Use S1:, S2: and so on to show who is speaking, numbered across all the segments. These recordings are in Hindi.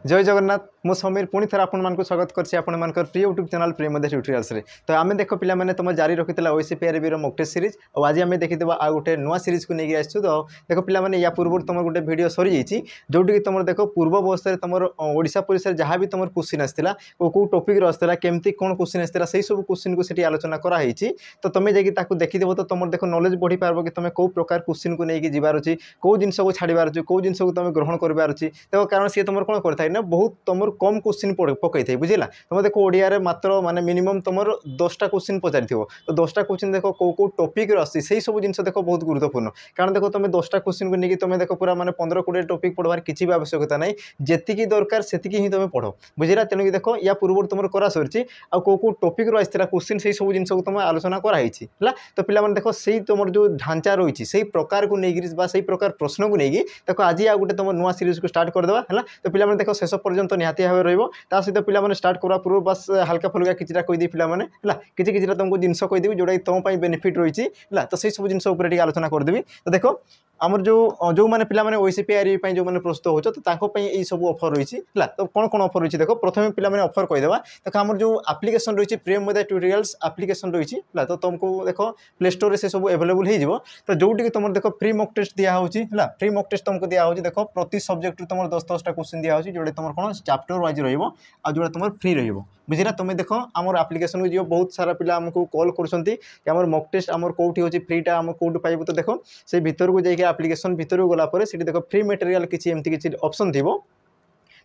S1: जय जगन्नाथ मु समीर पुणी थर आपको स्वागत करछि आपण मानकर प्रिय यूट्यूब चैनल प्रिय मध्य ट्यूटोरियल्स रे। तो आम देख पिला माने तुम जारी रखिला ओसीपीआरबी रो मॉक टेस्ट सीरीज और आज आम देखिदेबा आ गोटे नुआ सीरीज को लेके आछछु। तो देख पिला माने या पूर्व तुम गोटे वीडियो सरी जाइछि जोटी कि तुम देख पूर्व वर्ष रे तुम ओडिशा पुलिस रे जहाँ भी तुम क्वेश्चन आस्थिला को टॉपिक रो आस्थिला केमती कोन क्वेश्चन आस्थिला सेही सब क्वेश्चन को सेठी आलोचना करा हिछि। तो तुम जाकि ताकू देखिदेबो तो तुम देख नॉलेज बढ़ी पारबो कि तुम को प्रकार क्वेश्चन को लेके जिबार अछि को जिंस को छाड़ीबार अछि को जिंस को तुम ग्रहण करबार अछि। देखो कारण सी तुम कोन करथाय ना बहुत तुम कम क्वेश्चन पकई थे बुझेगा। तुम देखो ओडिया रे मात्र माने मिनिमम तुम 10टा क्वेश्चन पचारि थो। तो 10टा क्वेश्चन देखो को टॉपिक आसी से सब जिन देखो बहुत गुरुत्वपूर्ण कारण देखो तुम 10टा क्वेश्चन को लेकिन तुम देखो पूरा माने 15-20 टॉपिक पढ़वार किसी भी आवश्यकता नहीं जेतिकी दरकार सेतिकी ही तुम पढ़ो बुझेगा। तेणुक देखो या पूर्व तुम करा सरी आ को टॉपिक रो आसला क्वेश्चन से सब जिन तुम आलोचना कराई। तो पिला देखो से तुम जो ढांचा रही से प्रकार को लेकिन से प्रकार प्रश्न को लेकिन देखो आज आ गोटे तुम नुआ सीरीज को स्टार्ट करदेवा है। तो पिला देखो शेष पर्यंत निहाती भाव रही सहित पिला स्टार्ट करवा पूर्व बस हल्का फुल्का किसी कहीदी पे किसी तुमको जिनस कहीदेवी जोटा तुम बेनिफिट रही है। तो सब जिन आलोचना करदेवी। तो देखो आमर जो मैंने पिला ओसीपीआरबी जो मैंने प्रस्तुत हो तो ये सब ऑफर रही है। तो कौन कौन ऑफर रही देखो प्रथम पिला ऑफर कहीदेवा। देखो आमर जो एप्लिकेशन रही प्रिय मध्य ट्यूटोरियल्स एप्लिकेशन रही है। तो तुमको देखो प्ले स्टोर से सब अवेलेबल हो। तो जोटी तुम देखो फ्री मॉक टेस्ट दिया होची फ्री मॉक टेस्ट तुमको दिया होची। देखो प्रति सब्जेक्ट तुम 10-10टा क्वेश्चन दिया होची जोड़े तुम कौन चैप्टर वाइज रहिबो आ जोड़ा तुम फ्री रहिबो बुझिला। तुम देखो आमर एप्लिकेशन को जो बहुत सारा पिला हमको कॉल करछंती कि आमर मॉक टेस्ट आमर कोठी होची फ्रीटा आम कोठी पाइबो। तो देखो से भीतर को जाइए एप्लिकेशन भीतर को गला परे देखो फ्री मटेरियल किसी एमती किसी ऑप्शन थी।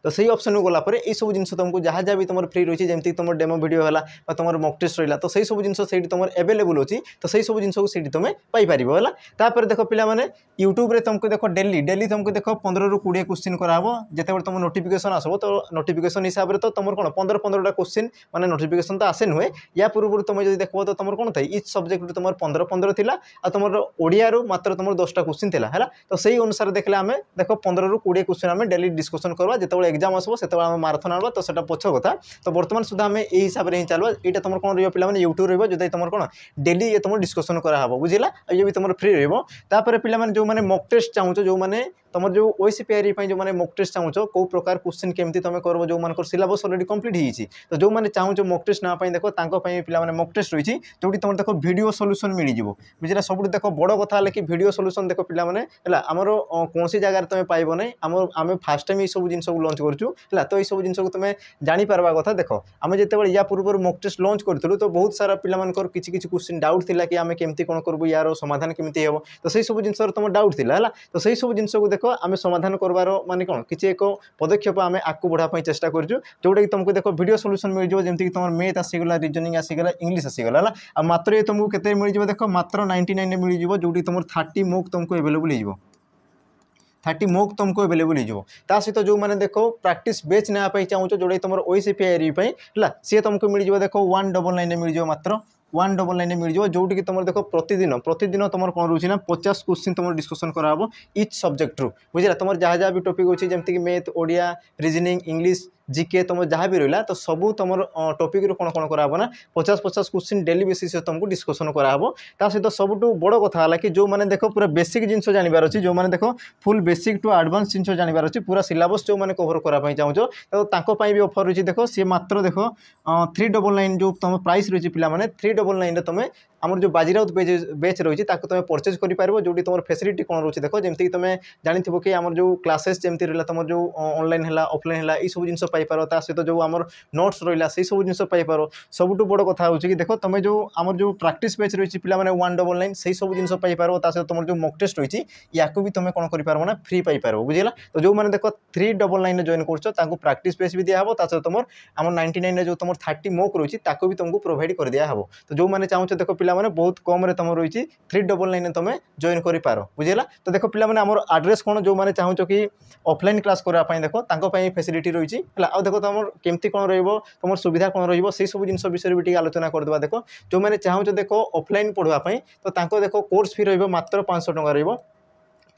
S1: तो सही ऑप्शन को गला ये सब जिन तुमको जहाँ जहाँ भी तुम फ्री रही है जमी तुम डेमो वीडियो है तुम मॉक टेस्ट रहा। तो सही सब जिन से तुम अवेलेबल अच्छी। तो सही सब जिन से तुम पाइपर है। तापर देखो पिला माने यूट्यूब रे तुमको देखो डेली तुमको देखो 15-20 क्वेश्चन कराबो जिते तुम नोटिफिकेशन आसो। तो नोटिफिकेशन हिसाब से तो तुम कौन 15-15टा क्वेश्चन माने नोटिफिकेशन तो आसे नुहे या पूर्व तुम जो देखो तो तुम कौन था इच सब्जेक्ट तुम 15-15 थिला आ तुम ओडिया मात्र तुम 10टा क्वेश्चन थिला है। तो सही अनुसार देखले आम देखो 15-20 क्वेश्चन आम डेली डिस्कसन करवा जिते एग्जाम आसो से माराथन आना। तो सेटा पछ कथा। तो बर्तमान सुधा आम यही हिसाब से ही चलवा यहाँ तुम कौन रहा पे यूट्यूब रहा जो तुम कौन डेली ये तुम डिस्कसन कराब बुझेगा। ये भी तुम फ्री रहा पे जो मैंने मॉक टेस्ट चाहूँ जो मैंने तुम जो ओसीपीआरबी जो मैंने मॉक टेस्ट चाहूँ कौ प्रकार क्वेश्चन केमती तुम कर जो मान सिलेबस ऑलरेडी कंप्लीट होती। तो जो मैंने चाहूँ मॉक टेस्ट ना देखो पे मॉक टेस्ट रही जो तुम देखो वीडियो सॉल्यूशन मिल जाव बुझेगा। सब देखो बड़ कथा है कि वीडियो सॉल्यूशन देखो पे आमर कौन जगह तुम पाइब ना आम फास्ट टाइम ये सब जिन लॉन्च करूँ है। तो ये सब जिन तुम जानीपार कथा देख आम जो या पूर्व मॉक टेस्ट लॉन्च करूँ तो बहुत सारा पिला किसी क्वेश्चन डाउट था कि आम केमती कौन करूँ यार समाधान केमती हे। तो सही सब जिन तुम डाउट था है। तो सही सब जिन को देखो आम समाधान करवार माने कौन किसी एक पदक्षेप आम आगे बढ़ापी चेष्टा करूँ जोटा कि तुमको देखो वीडियो सॉल्यूशन मिल जाए जमीक तुम मैथ आसीगला रीजनिंग आसीगला इंग्लिश आसीगला है। आ मात्र ये तुमको केते मिल जाए देखो मात्र 99 मिल जाए जोटी तुम 30 मॉक तुमको अवेलेबल हो 30 मॉक तुमको अवेलेबल हो। सहित जो मैंने देखो प्रैक्टिस बैच नापी चाहूँ जोटा तुम ओसीपीआरबी है सी तुमको मिल जाए देखो 199 मिल जाए मात्र 199 मिल जाए जोटी कि तुम देखो प्रतिदिन तुम कौन रोचे ना 50 क्वेश्चन तुम डिस्कसन कराब इच सब्जेक्ट रू बुझेगा। तुम जहाँ जहाँ भी टॉपिक अच्छी जमीक math Odia reasoning English GK तुम जहाँ भी रहा तो सब तुम टॉपिक रू कौन कौन कराब ना 50-50 क्वेश्चन डेली बेसिस तुमको डिस्कसन कराब। सहित सबुठ बड़ कथा है कि जो मैंने देखो पूरा बेसिक जिन जानवर अच्छी जो मैंने देखो फुल बेसिक टू एडवांस जिन जानवर अच्छी पूरा सिलेबस जो मैंने कवर कराई चाहूँ तो भी ऑफर रही देखो सी मात्र देखो 399 जो तुम प्राइस रही पे 399 तुम आमर जो बाजीराउत बैच रही है तुम परचेज कर जो तुम फैसिलिटी कौन रोचे देखो जमीक तुम जानी कि आमर जो क्लासेस जमी रहा तुम जो ऑनलाइन है ऑफलाइन है सब जिन पाइपर सहित जो आमर नोट्स रहा से सब जिन पाइपर। सबुठ बड़ कथा हो कि देखो तुम जो आमर जो प्रैक्टिस बैच रही पे 199 से सब जिन पाइपर सहित तुम जो मॉक टेस्ट रही या भी तुम कौन कर ना फ्री पाइपर बुझेगा। तो जो मैंने देखो 399 जॉइन कर प्रैक्टिस बैच भी दिया सहित तुम आम 99 जो तुम 30 मॉक रही भी तुमको प्रोवाइड कर दिया। तो जो मैंने चाहूँ देखो पे बहुत कम रे तुम रही 399 तुम जॉइन कर बुझेगा। तो देखो पे आम एड्रेस कौन जो मैंने चाहूँ कि ऑफलाइन क्लास करने देखो फैसिलिटी रही है। आ देखो तुम केमती कौन तुम सुविधा कौन रही सब जिन विषय भी आलोचना करदे। देखो जो मैंने चाहूँ देखो ऑफलाइन पढ़ापी तो देखो कोर्स फी रही मात्र 500 टଙ୍କା रही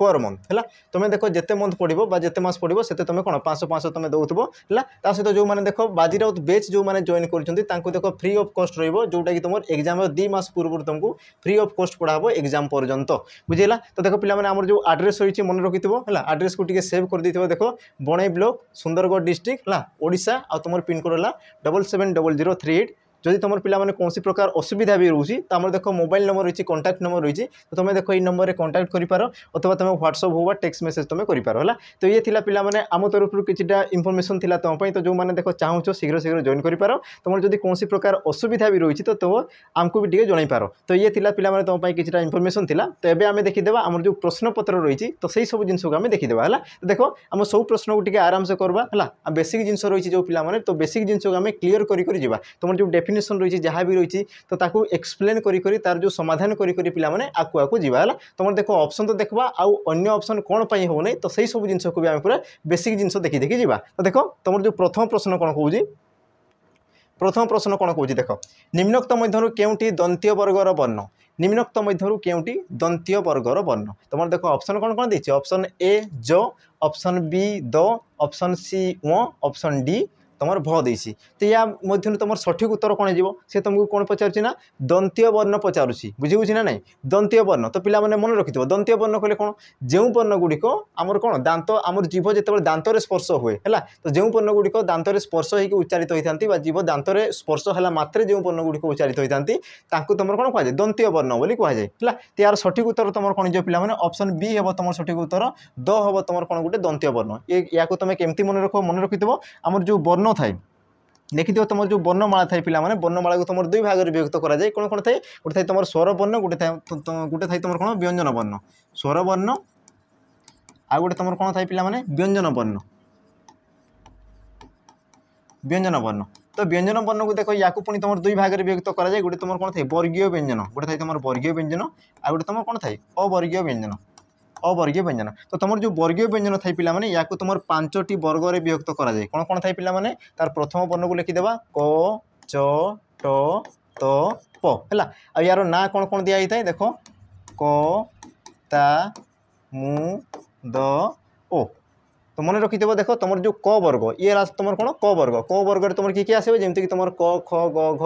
S1: पर मंथ है तुम देख जिते मंथ पड़ो जिते मास पड़ो से तुम कौन 500 तुम दौथब है सहित जो मैंने देख बाजीराउत बेच जो मैंने जॉइन कर देख फ्री ऑफ कॉस्ट रोटा कि तुम एग्जाम 2 मास पूर्व तुमको फ्री ऑफ कॉस्ट पढ़ाब एग्जाम पर्यंत बुझेगा। तो देख पे आम जो आड्रेस रही मन रखि है आड्रेस को सेव कर दी देख बणई ब्लॉक सुंदरगढ़ डिस्ट्रिक्ट है ओडिशा आ तुम पिनकोड है 770038। जदि तुम पिला माने कौन प्रकार असुविधा भी रोचे तो आम देख मोबाइल नंबर रही कॉन्टैक्ट नंबर रही तो तुम देख ये नंबर में कॉन्टैक्ट कर अथवा तुम व्हाट्सअप हो टेक्स्ट मेसेज तुम कर तो ये थिला पिला माने आम तरफ किछिटा इनफॉरमेशन थिला तुम तो जो मैंने देख चाहूँ शीघ्र शीघ्र जॉइन कर तुम जब कौन प्रकार असुविधा भी रही तो तुम आमको भी टे जन पार तो ये थिला पिला माने तुम किछिटा इनफॉरमेशन थिला। तो एबे आमे देखिदेबा आमर जो प्रश्न पत्र रही तो सही सब जिनस को आम देखिदेबा है। तो देख आम सब प्रश्न को टिके आराम से करवा है बेसिक जिनस रही जो पिला माने तो बेसिक जिनस को आम क्लीयर कर तुम जो डेफिनेशन रही जहाँ भी रही तो ताकू एक्सप्लेन करी तार जो समाधान करी पिला माने आकु आकु जीवा है। तुम देख ऑप्शन तो देखा आउ अन्य ऑप्शन कौन पाई हो नहीं तो सही सब जिनस को भी आम पूरा बेसिक जिनस देखी देखी जीवा। तो देख तुम जो प्रथम प्रश्न कौन कहूँ प्रथम प्रश्न कौन कहूँ देख निम्नोक्त मध्य केउटी दंतीय वर्गर वर्ण निम्नोक्त मध्य केउटी दंतीय वर्गर वर्ण तुम देख ऑप्शन कौन कौन देछि ऑप्शन ए ज ऑप्शन बी द ऑप्शन सी व ऑप्शन डी तुम भ देसी तो या मध्य तुम सठिक उत्तर कौन हो सी तुमको कौन पचार ना दंतीय वर्ण पचारुची बुझी ना नहीं दंतीय वर्ण तो पिला माने मन रखि दंतीय वर्ण कहले कौन जो वर्ण गुड़िक आमर कौन दांत आमर जीव जिते दांतर स्पर्श हुए है तो जो वर्ण गुड़िक दांतर स्पर्श होकर उच्चारित होती जीव दांतर स्पर्श है मात्रे जो वर्ण गुड़िक उच्चारित होती तुम कौन कहुए दंतीय वर्ण बोली कहुए है। यार सठिक उत्तर तुम कौन जो पिला माने ऑप्शन बी हे तुम सठिक उत्तर द हम तुम कौन गोटे दंतीय वर्ण या तुम केमती मन रखि आमर जो वर्ण थाए देखी तुम जो वर्णमाला थाए पिला माने वर्णमाला को तुम 2 भाग में विभक्त करा जाए कौन कौन थाए गोटे थाए तुम स्वर वर्ण गोटे थाए तुम कौन व्यंजन वर्ण स्वर वर्ण आ गोटे तुम कौन थाए पिला माने व्यंजन वर्ण तो व्यंजन वर्ण को देख या पुणी तुम 2 भाग में विभक्त करा जाए गोटे तुम कौन थाए वर्गीय व्यंजन गोटे थाए तुम वर्गीय व्यंजन आ गोटे तुम कौन थाए अवर्गीय व्यंजन तो तुम जो वर्गीय व्यंजन थाई पिला माने या तुम 5टी वर्ग में विभक्त करा जाए कौन कौन थाई पिला माने तार प्रथम वर्ण को लिखिदेवा क च ट त प है आ यार ना कौन कौन दिया है देख क ता मु द ओ तो मन रखि देख तुम जो क वर्ग ये तुम कौन क वर्ग तुम किए आसो जमीक तुम क ख ग घ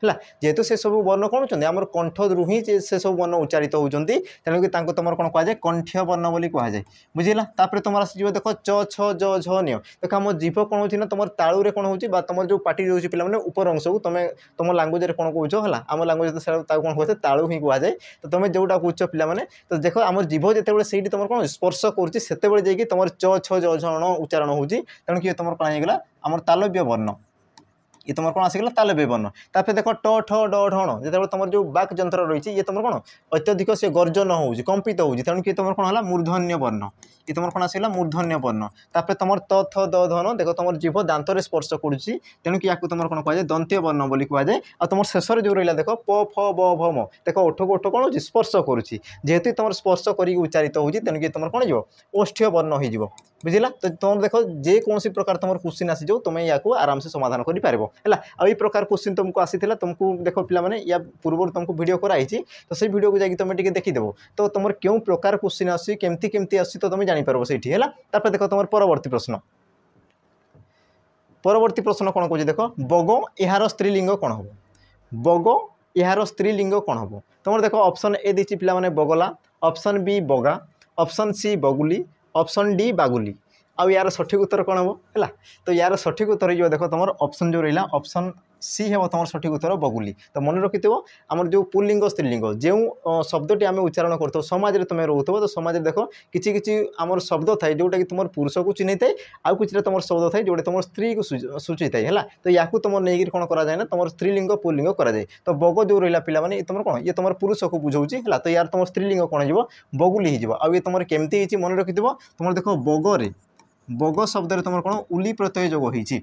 S1: है जेहेतु से सब वर्ण कौन होती आम कंठ रू ही से सब वर्ण उच्चारित होती तेणुक तुम कौन कहुए कंठीय वर्ण बोली कहुए बुझेगा। तापर तुम आसो देख च छ ज झ निय देख आम जीभ कौन हो तुम तालुरे कौन हो तुम जो पार्टी रोचे पे ऊपर अंश को तुम तुम लांगुएज कौन कौच है आम लांगुएज कौन कहते तालु ही कहुए तो तुम जोटा कौच पे तो देख आम जीभ जिते से तुम कौन स्पर्श कर तुम च छ जन उच्चारण होती तेणु कि तुम कौन होगा आम तालव्य वर्ण ये तुम कौन आसीगला तालव्य वर्ण। तापर देख ट ठ ड ढण जो तुम जो बाक जंत्र रही ये तुम कौन अत्यधिक से गर्जन हो कंपित हो तेणु कि तुम कौन है मूर्धन्य वर्ण ये तुम कौन आसला मूर्धन्य वर्ण। तापर तुम त थ द धन देख तुम जीभ दांतर स्पर्श करुच्ची तेणु कि तुम कौन कहुए दंतीय वर्ण बोली कहुए आ तुम शेष जो रहा देख प फ ब भ म देख ओठ को ओठ कौन हो स्पर्श करुच्ची जेहेतु तुम स्पर्श कर उच्चारित होती तेणु कि तुम कौन हो ओष्ठ्य वर्ण हो बुझला। तो तुम देख जेकोसी प्रकार तुम क्वेश्चन आसी जाओ तुम या आराम से समाधान कर है प्रकार क्वेश्चन तुमको आसी तुमको देख पे या पूर्व तुमको वीडियो कराई तो से वीडियो को जाकि तुम देखीदेव तो तुम क्यों प्रकार क्वेश्चन आसी केमती केमती आसी तो तुम जापर से है। देख तुम परवर्ती प्रश्न कौन कौन देख बग यार स्त्रीलिंग कौन हम बग यार स्त्रीलिंग कौन हम तुम देख ऑप्शन ए दी पे बगला ऑप्शन बी बगा ऑप्शन सी बगुली ऑप्शन डी बागुली आउ यार सठिक उत्तर कौन हम है तो यार सठिक उत्तर जो देख तुम ऑप्शन जो रहा ऑप्शन सी है तुम सठिक उत्तर बगुली। तो मन रखि आमर जो पुल्लिंग स्त्रीलिंग जो शब्दटी आम उच्चारण कर समाज में तुम रोथो तो समाज देख कि आमर शब्द थाए जोटा कि तुम पुरुष को चिन्ह थाए आउ कि तुम शब्द थाए जोटा तुम स्त्री को सूची थाए है तो या तुम नहीं कौन कराए ना तुम स्त्रीलिंग पुल्लिंग कराए तो बग जो रहा पे तुम कौन ये तुम पुरुष को बुझाऊँगी है तो यार तुम स्त्रीलिंग कौन हो बगुली हो आउ ये तुम केमती मन रखि तुम देख बगरे बग शब्द तुम कौन उली प्रत्यय जोग होती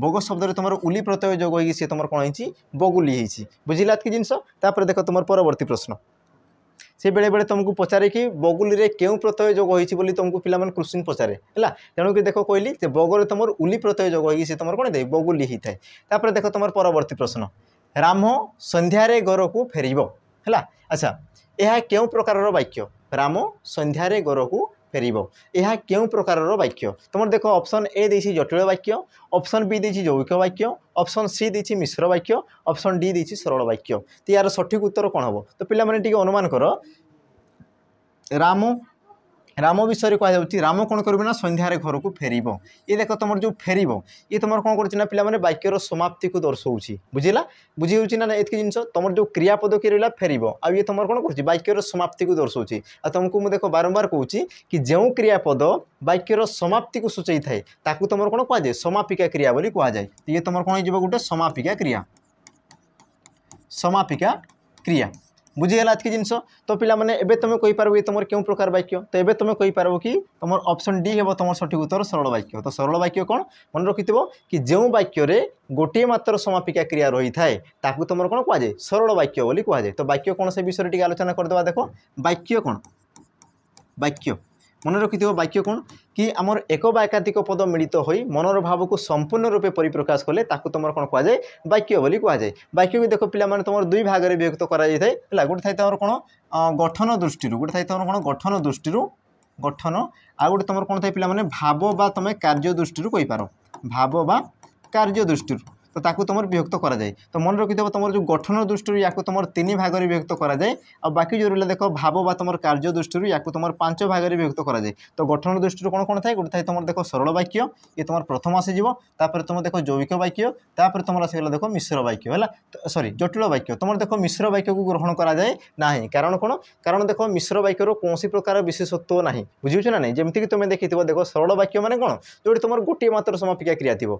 S1: बग शब्द तुम उली प्रत्यय जोग हो सी तुम कौन हो बगुली बुझिला कि जिनस। तापर देख तुम परवर्ती प्रश्न से बेले बेले तुमको पचारे कि बगुली रे क्यों प्रत्यय जोग होती बोली तुमको पिला क्वेश्चन पचारे है तेणुक देख कहली बगरे तुम उली प्रत्यय जोग हो सी तुम कौन दे बगुली ही थाए। तापर देख तुम परवर्ती प्रश्न राम संध्यारे घर को फेरब है अच्छा यह क्यों प्रकार वाक्य राम संध्यारे घर को फेरिब यह क्यों प्रकार वाक्य तुम देख ऑप्शन ए देछि जटिल वाक्य ऑप्शन बी देछि यौगिक वाक्य ऑप्शन सी देछि मिश्र वाक्य ऑप्शन डी देछि सरल वाक्य तो यार सठिक उत्तर कौन हम तो पिला माने टिके अनुमान कर राम राम विषय कहुच्छी राम कौन कर संध्यारे घर को फेरब ये देख तुम जो फेरब ये तुम कौन कर पे वाक्यर समाप्ति को दर्शाऊँ बुझला बुझी हो ना ये जिन तुम जो क्रियापद कि रहा फेरब आ ये तुम कौन कर वाक्यर समाप्ति को दर्शाऊँ आ तुमको मुझे देख बारंबार कहूँ कि जो क्रियापद वाक्यर समाप्ति को सूचाई थाए ताकू तुम कौन कहुए समापिका क्रिया बोली कहुए ये तुम कौन हो गोटे समापिका क्रिया समापिका क्रिया बुझीगला आज की जिनस तो पिला माने एबे तुम कहि पारबो ये तुम क्यों प्रकार वाक्य तो एबे तुम कहि पारबो कि तुम ऑप्शन डी हेबो तुम सठिक उत्तर सरल वाक्य तो सरल वाक्य कौन मन रखिथिबो कि जो वाक्य रे गोटे मात्र समापिका क्रिया रही थाए ताकू तुम कौन कहुए सरल वाक्य बोली कहुए तो वाक्य कौन से विषय टिके आलोचना करदेबा देखो वाक्य कौन वाक्य मन रखिथ वाक्य कौन कि आमर एक बा एकाधिक पद मिलित हो मनर भाव को संपूर्ण रूपे परिप्रकाश कले ताकू तुम कौन कहुए वाक्य बोली कहुए वाक्य को देख पे तुम दुई भाग में विभक्त कर गोटे थाई तुम कौन गठन दृष्टि गोटे थाई तुम कौन गठन दृष्टि गठन आ गोटे तुम कौन थाई पे भाव बा तुम कार्य दृष्टि कहींपार भाव बा कार्य दृष्टि तो ताकू तुम विभक्त करा जाए तो मन रखिथ तुम जो गठन दृष्टि या तुम तीन भाग में विभक्त करा जाए आ बाकी जो रहा देख भाव बा तुम कार्य दृष्टि या तुम 5 भाग में विभक्त करा जाए तो गठन दृष्टि कौन कौन थाए गोटे थाई तुम देख सरल वाक्य ये तुम प्रथम आसीज तुम देख जैविक वाक्य तापर तुम आसगला देख मिश्र वाक्य है सॉरी जटिल वाक्य तुम देख मिश्र वाक्य को ग्रहण करा जाए ना कारण कौन कारण देख मिश्र वाक्यर कौन प्रकार विशेषत्व ना बुझे ना नहीं जमीक तुम देखी देख सरल वाक्य मैंने कौन जो तुम गोटे मात्र समापिका क्रिया थी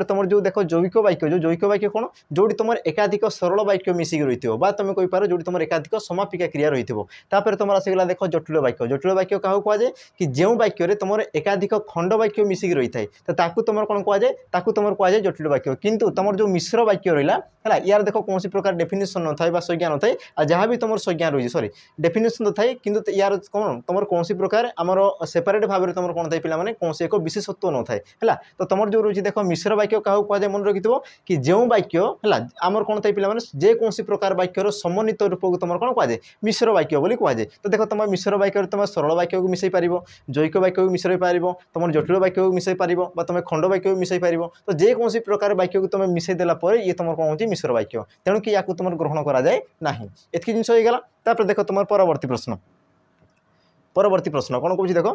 S1: तुम जो देख जैविक वाक्य जो जैविक वाक्य कौन जो तुम एकाधिक सरल वाक्य मिसिक रही तुम कहींपार जो तुम एकाधिक समापिका क्रिया रही तुम आसगला देख जटिल वाक्य क्या कहुए कि जो वाक्य तुम एकाधिक खंड वाक्य मिसिक रही है तो ताकू तुम कौन कहुए ताकू तुम कहुए जटिल वाक्य किंतु तुम जो मिश्र वाक्य रहा यार देख कौन प्रकार डेफिनेशन न था संज्ञा न था आ जहाँ भी तुम संज्ञा रही सॉरी डेफिनेशन तो थाए कि यार कौन तुम कौन प्रकार आमर सेपरेट भाव में तुम कौन था पे कौन एक विशेषत्व न थाए है तो तुम जो रही देख मिश्र वाक्य क्या कहुए मन रखि कि जो वाक्य है आमर कौन था पे जेकोसी प्रकार वाक्यर समन्वित रूप को तुम कौन कहुए मिश्र वाक्य बोली कहुए तो देख तुम मिश्र वाक्य तुम सरल वाक्य को मिसई पार जैविक वाक्य को मिसई पार तुम जटिल वाक्य को मिसई पार तुम खंड वाक्य को मिसई पार तो जेकोसी प्रकार वाक्य को तुम मिसई देला ये तुम कौन हो मिश्र वाक्य तेणु कि या तुम ग्रहण करा जाए ना एतकी जिन होगा तापर देख तुम परवर्ती प्रश्न कौन कौन देख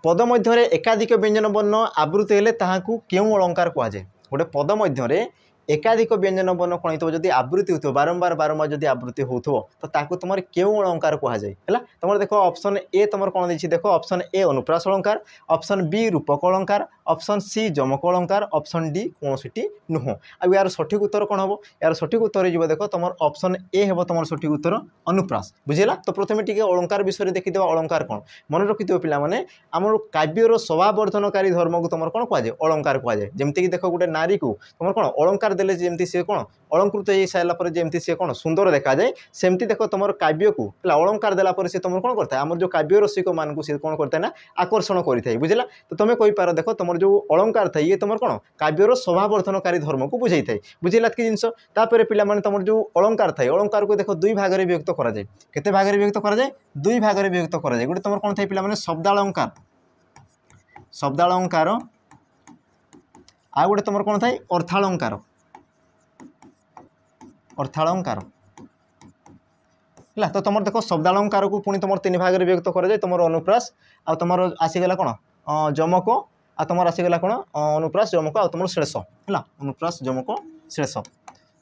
S1: पद मध्य एकाधिक व्यंजन वर्ण आवृत्ति हेले ताहाकू केउं अलंकार कहुए गोटे पद मध्य एकाधिक व्यंजन वर्ण कौन हो जब आवृत्ति हो बारंबार बारंबार जब आवृत्ति हो तो ताकू तुम क्यों अलंकार कहुए तुम देख ऑप्शन ए तुम कौन देखिए देख ऑप्शन ए अनुप्रास अलंकार ऑप्शन बी रूपक अलंकार ऑप्शन सी जमक अलंकार ऑप्शन डी कौन नुह आ यार सठिक उत्तर कौन हम यार सठिक उत्तर हो देख तुम ऑप्शन ए हे तुम सठिक उत्तर अनुप्रास बुझेगा तो प्रथम टी अलंकार विषय देखीद अलंकार कौन मन रखि पे आम काव्यर शोभावर्धनकारी धर्म को तुम कौन कहुए अलंकार कहुए जमीक देख गोटे नारी को तुम कौन अलंकार देले जमती सी कौन अलंकृत हो सारापर जमती सी कौन सुंदर देखा जाए सेमती देख तुम काव्य को अलंकार देलापर सी तुम कौन करता है आम जो काव्य रसिक मान को सी कौन करता है ना आकर्षण करें बुझला तो तुम कहींपार देख तुम जो अलंकार था ये तुम कौन काव्यर शोभावर्धनकारी धर्म को बुझे था बुझेगा कि जिनस तापर पे तुम जो अलंकार था अलंकार को देख दुई भाग में विभक्त करा जाए केते भाग में विभक्त करा जाए दुई भाग में विभक्त करा जाए गोटे तुम कौन था पे शब्दालंकार आ गोटे तुम कौन था अर्थालंकार है तो तुम देख शब्दालंकार को पुणी तुम 3 भाग में विभक्त करा जाए तुम अनुप्रास आ तुम आसीगला कौन जमक आ तुम आसीगला कौन अनुप्रास जमक आ तुम श्लेष है अनुप्रास जमक श्लेष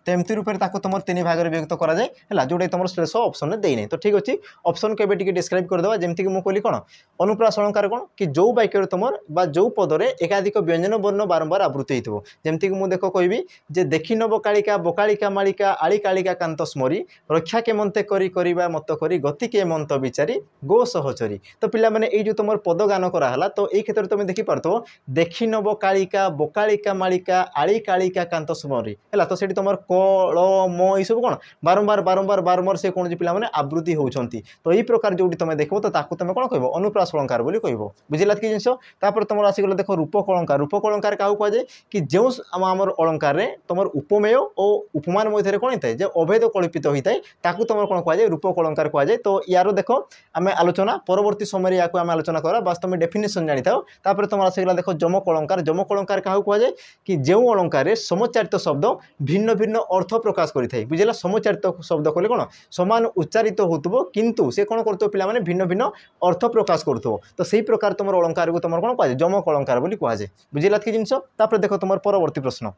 S1: तो एमती रूप से तुम 3 भाग में विभक्त करा जाए है जोटा तुम श्लेष ऑप्शन में देना तो ठीक अच्छे ऑप्शन को डिस्क्राइब करदेवा जमीक मुझे कहली कौन अनुप्रास अलंकार कौन कि जो वाक्य तुम जो पदरे एकाधिक व्यंजन वर्ण बारंबार आवृत्ति हो जमीक मुझे देख कहि जे देखी न बकालिका बोकालिका मालिका आली कालिका कांत स्मरी रक्षा के मते करी करिबा मत करी गति के मंत विचारी गो सहचरी तो पिला माने ये जो तुम पद गान कराला तो ये क्षेत्र में तुम देखी पार्थ देखी न बकालिका बोकालिका मालिका आली कालिका कांत स्मरी है तो से तुम ଳ म ये सब कौन बारंबार बारंबार बारंबार से कौन पिला माने आवृत्ति होउछंती तो यही प्रकार जोटी तुम देखो तो ताकू तुम कौन कहबो अनुप्रास अलंकार बोली कहबो बुझिला कि जिंस तापर तुम आसी गलो देखो रूपक अलंकार काहू कह जाए कि जो आमर अलंकार रे तुमर उपमेय और उपमान मध्य कौन होता है जे अभेद कल्पित होता है ताकू तुम कौन कह जाए रूपक अलंकार कह जाए तो यार देखो आम आलोचना परवर्ती समय या आम आलोचना करा वास्तव में डेफिनेशन जानी था तापर तुम आसीगला देखो जमक अलंकार क्या कह जाए कि जो अलंकार समोच्चारित शब्द भिन्न भिन्न अर्थ प्रकाश करें बुझेगा समोच्चारित शब्द कहले कौन समान उच्चारित होतबो किंतु से कौन करते पिला माने भिन्न भिन्न अर्थ प्रकाश करथबो तो सही प्रकार तुम अलंकार को तुम कौन कह जाए जमक अलंकार बोली कह जाए बुझेगा कि जिनस तापर देखो तुम परवर्ती प्रश्न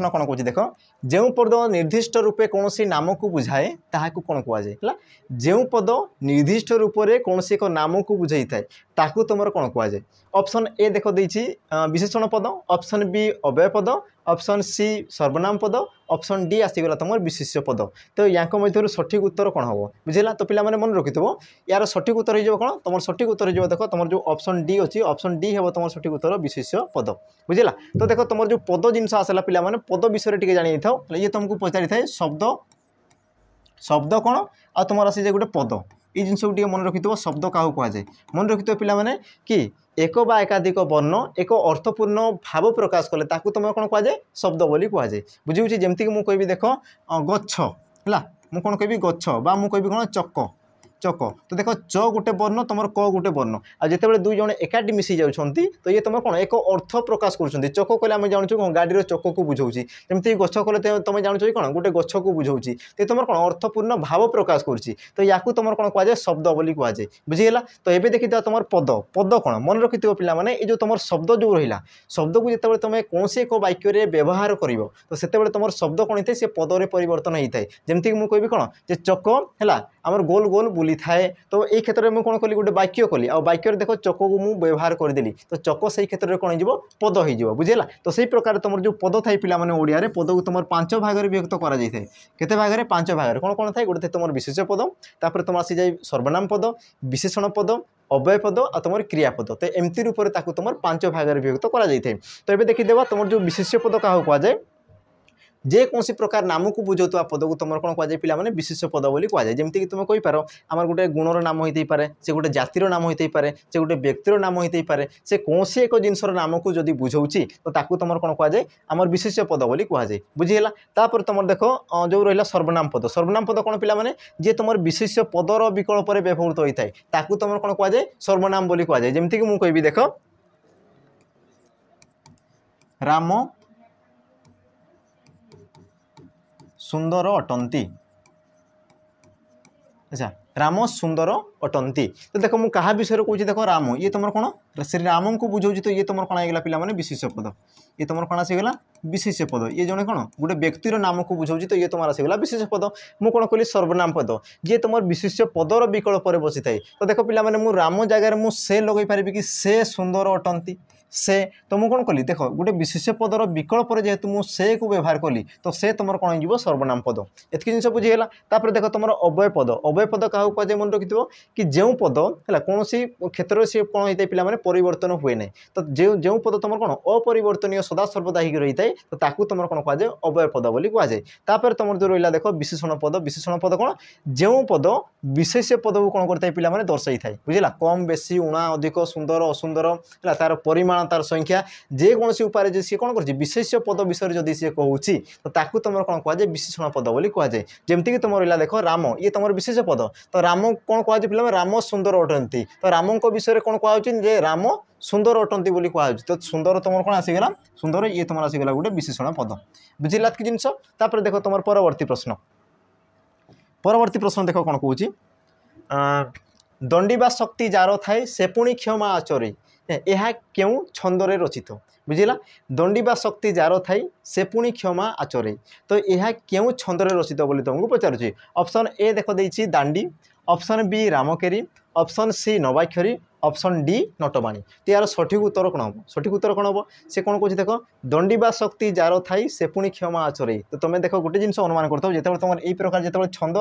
S1: कौन कौन देख जो पद निर्दिष्ट रूपे कौन नाम को बुझाए ताकू कौन कह जाए जो पद निर्दिष्ट रूप से कौन एक नाम को बुझाई थाए ताकू तुम कौन कह जाए ऑप्शन ए देख देछि विशेषण पद ऑप्शन बी अव्यय पद ऑप्शन सी सर्वनाम पद ऑप्शन डी आसीगला तुम विशेष्य पद तो या मध्य सठिक उत्तर कौन हम बुझेगा तो पिला मन रखिथो यार सठिक उत्तर हो कौन तुम सठिक उत्तर हो देख तुम जो ऑप्शन डी अच्छी ऑप्शन डी हे तुम सठिक उत्तर विशेष्य पद बुझेगा तो देख तुम जो पद जिनस आसला पिला माने पद विषय टे जानी था ये तुमको पचारि था शब्द कौन आ तुम आसी जाए गोटे पद ये जिनस मन रखिथो शब्द क्या कहुए मन रखिथो पिला माने कि एक बा एकाधिक वर्ण एक अर्थपूर्ण भाव प्रकाश कले ताकू तुम कौन कह जाए शब्द बोली कह जाए बुझे जमती कि मुझे देख गछ है मुझे कौन कह गछ बा मुझे कौन चक चक तो देख च गोटे वर्ण तुम क गोटे वर्ण आते दुई जन एकाठी मिसी जाती तो ये तुम कौन एक अर्थ प्रकाश कर चक कले आम जानूँ कौन गाड़ी चक को बुझाऊँगी जमी गछ कले तुम जानूँ कौन गोटे गछ को बुझाऊँगी तो तुम कौन अर्थपूर्ण भाव प्रकाश कर तो या तुम कौन कह जाए शब्द बोली कह जाए बुझीगला तो ये देखी तुम पद पद कौन मन रखि पिला माने ये जो तुम शब्द जो रहा शब्द को जिते तुम कौन एक वाक्य व्यवहार कर तो से तुम शब्द कौन होता है सी पदरे परिवर्तन होता है जमीक मुझे कहबी कौन जे चक है आमर गोल गोल बुली थाए तो ये क्षेत्र में कौन कली गोटे वाक्य कली आ वाक्य देख चक को मुझे व्यवहार करदेली तो चक से क्षेत्र में कौन हो पद हो बुझेगा तो सही प्रकार तुम जो पद थाई पिला माने ओडिया रे पद को तुम 5 भाग में विभक्त करा जाय थाए केते भाग में 5 भाग में कौन कौन थाए गोटे तुम विशेष पद तापर तुम आसी जाए सर्वनाम पद विशेषण पद अव्यय पद और तुम क्रियापद तो एमती रूप से तुम 5 भाग में विभक्त करा जाय थाए तो ये देखीदेव तुम जो विशेष पद क्या कह जाए जेकोसी प्रकार नाम को बुझौता पद को तुम कौन कह जाए पिला माने विशेष पद बोली कह जाए जमीक तुम कही पार आम गोटे गुणर नाम होते पारे से गोटे जातिर नाम होते पारे से गोटे व्यक्तिर नाम होते पारे से कौन एक जिनसर नाम को जदि बुझाऊँगी तो ताकू तुम कौन कह जाए आम विशेष पद बोली कह जाए बुझीगला तापर तुम देख जो रहा सर्वनाम पद कौन पिला माने जे तुम विशेष पदर विकल्प व्यवहृत होता है ताकू तुम कौन कह जाए सर्वनाम बोली कह जाए जमीक मुझे कहबी देख राम सुंदर अटंती अच्छा राम सुंदर अटंती तो देख मुझे क्या विषय कहूँ देख राम ये तुम कौन श्री राम को बुझाऊँ तो ये तुम कौन आईगला पिला माने विशेष पद ये तुम कौन आसीगला विशेष पद ये जड़े कौन गोटे व्यक्तिर नाम को बुझाऊँ तो ये तुम आसीगला विशेष पद मुझे कौन कहली सर्वनाम पद जी तुम विशेष पदर विकल्प बसी थाए तो देख पिला माने मु राम जगार मुझे लगे पारि कि से सुंदर अटंती से तो मुझे कौन कली देख गोटे विशेष पदर विकल्प जेहेतु मुझे को व्यवहार कली तो से तुम कौन हो सर्वनाम पद एतक जिन बुझीगला तापर देख तुम अव्यय पद क्या कह जाए मन रखिथ कि जो पद है कौन क्षेत्र से कौन होता है पिला माने परिवर्तन हुए ना तो जो पद तुम कौन अपरिवर्तनीय सदा सर्वदा ही रही है तो ताकू तुम कौन कह जाए अव्यय पद बोली कह जाए तापर तुम जो रहा देख विशेषण पद कौन जो पद विशेष पद को कौन करता है पिला माने दर्शाई थाए बुझला कम बेसी उणा अधिक सुंदर असुंदर है तार परिमाण तार संख्या जेकोसी उपाय सी कौन कर विशेष पद विषय जदि सी कहूँ तो ताकू तुम कौन कह जाए विशेषण पद बोली कह जाए जमीक तुम रहा देख राम ये तुम विशेष पद तो राम कौन कह पिला राम सुंदर अटंती तो राम विषय कौन कह राम सुंदर अटंती बोली कह तो सुंदर तुम कौन आसीगला सुंदर ये तुम आसीगला गोटे विशेषण पद बुझिला कि जिनस तापर देख तुम परवर्ती प्रश्न देख कौन कह दंडिबा शक्ति जार थाए से पुणी क्षमा आचरे यह क्यों छंदरे रचित बुझिला दंडिबा शक्ति जार थाई से पुणी क्षमा आचरे तो यह क्यों छंदरे रचित बोली तुमको पचारुची ऑप्शन ए देख देछि Dandi option B Ramkeri option C Nabakshari option D Natavani तो यार सठिक उत्तर कौन हम सठिक उत्तर कौन हम से कौन कह देख दंडिबा शक्ति जार थाई से पुणी क्षमा आचरे तो तुम देख गोटे जिन अनुमान करता जो तुम यही प्रकार जो छंद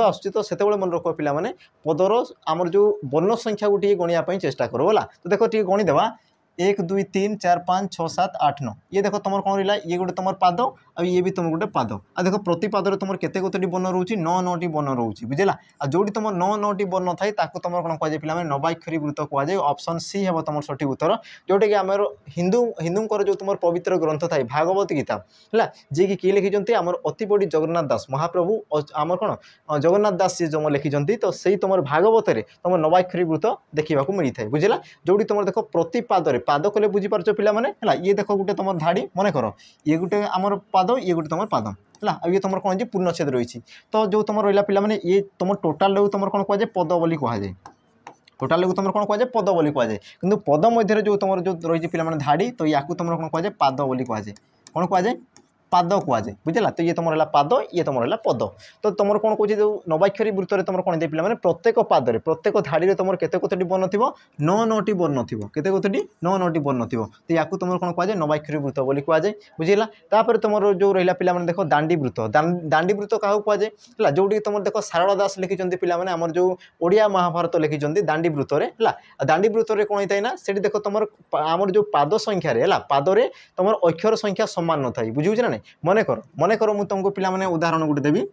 S1: आसूँ तो से मन रख पिला माने पदर आमर जो वर्ण संख्या को गणिया चेष्टा करो होला तो देख टी गणिदेवा 1 2 3 4 5 6 7 8 9 ये देख तुम कौन रहा ये गोटे तुम पाद आ ये भी तुम गोटे पाद आ देख प्रति पादर तुम केते गोटी बर्ण रोचे 9 9 टी बर्ण रोचे बुझेगा आ जो तुम 9 9 टी बर्ण थाए तुम कौन कहुए पे नवाक्षरी वृत्त कहुए ऑप्शन सी है तुम सठिक उत्तर जोटा कि आम हिंदूंकर जो तुम पवित्र ग्रंथ थाए भागवत गीता है जी कि किए लिखिं आम अति बड़ी जगन्नाथ दास महाप्रभु आमर कौन जगन्नाथ दास जी जो लिखिं तो सही तुम भागवत तुम नवाक्षरी वृत्त देखा मिलता है बुझेगा जोटी तुम देख प्रति पादरे पाद कले बुझीपार पे ये देख गोटे तुम धाड़ी मन कर ये गोटे आमर पाद ये गोटे तुम पाद है ये तुम कौन पूर्णछेद रही तो जो तुम रहा पे ये तुम टोटाल तुम कौन कहुए पद बोली कहुए टोटाल तुम कौन कहुए पद बोली कहुए कि पद मध्य जो तुम जो रही पे धाड़ी तो या तुम कौन कहुए पाद बोली कहुए कौन कहुए पाद कहुए बुझेगा तो ये तुम रहा पाद ये तुम रहा पद तो तुम कौन कौन जो नवाक्षरी वृत्त तुम कौन दे पे प्रत्येक पादरे प्रत्येक धाड़ी तुम केते कतोटी बर्ण थी 9 9 टी बर्ण थी केते कतोटी 9 9 टी बर्ण थी तो या तुम कौन कहुए नवाक्षरी वृत्त बोली कहुए बुझेगा तापर तुम जो रहा पे देख दांडी वृत्त दांडी वृत्त क्या कहुए है जोटी तुम देख सारला दास लिखिं पे आम जो ओडिया महाभारत लिखिं दांडी वृत्त है दांडी वृत्त में कौन होता है ना से देख तुम आमर जो पाद संख्यार है पादरे तुम अक्षर संख्या सामान न था बुझे ना मन कर मुझे तुमको पे उदाहरण गोटे देवी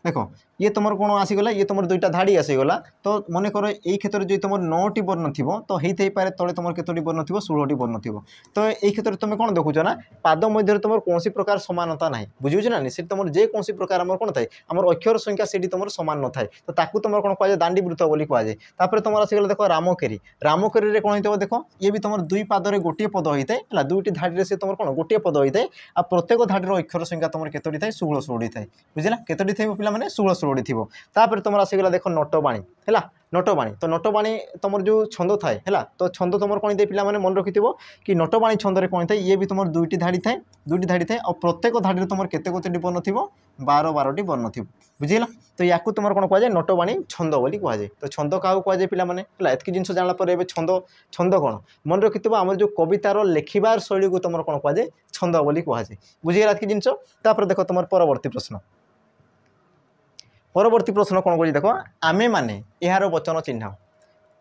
S1: देख ये तुम कौन आसीगला ये तुम दुईटा धाड़ी आसीगला तो मन कर ये क्षेत्र में जो तुम 9 टी बर्ण थी तो होते पारे तले तुम केतोटी बर्ण थी 16 टी बर्ण थी तो ये क्षेत्र में तुम कौन देखुच ना पाद मध्य तुम कौन प्रकार समानता ना बुझे ना से तुम जेकोसी प्रकार आम कौन थाए आम अक्षर संख्या से तुम सामान न थाए तो ताकू तुम कौन कहुए दांडी वृत्त बोली कहुए तुम आसीगला देख रामकेरी रामकेरी कौन होता देख ये भी तुम दुई पादरे गोटे पद होता है दुईटी धाड़ी से तुम कौन गोटे पद होता है आ प्रत्येक धाड़ी अक्षर संख्या तुम केतोटी थाए 16 16 थाए बुझेगा केतोटी थे पे 16 16 थी तापर तुम आसीगला देख नटवाणी है नटवाणी तो नटवाणी तुम जो छंद थाए है तो छंद तुम कौन दे पे मन रखि कि नटवाणी छंदे कौन थाए ये भी तुम दुईटी धाड़ी थाए और प्रत्येक धाड़ी तुम केते गोटी बर्ण थी 12 12 टी बर्ण थी बुझेगा तो या तुम कौन कहुए नटवाणी छंद बोली कहुए तो छंद क्या कहुए पे एतक जिन जाना पर छंद छंद कौन मन रखि आम जो कवितार लेखिबार शैली को तुम कौन कहुए छंद बोली कहुए बुझेगा एतक जिन देख तुम परवर्ती प्रश्न परवर्ती प्रश्न कौन कह देख आमे माने यार वचन चिन्ह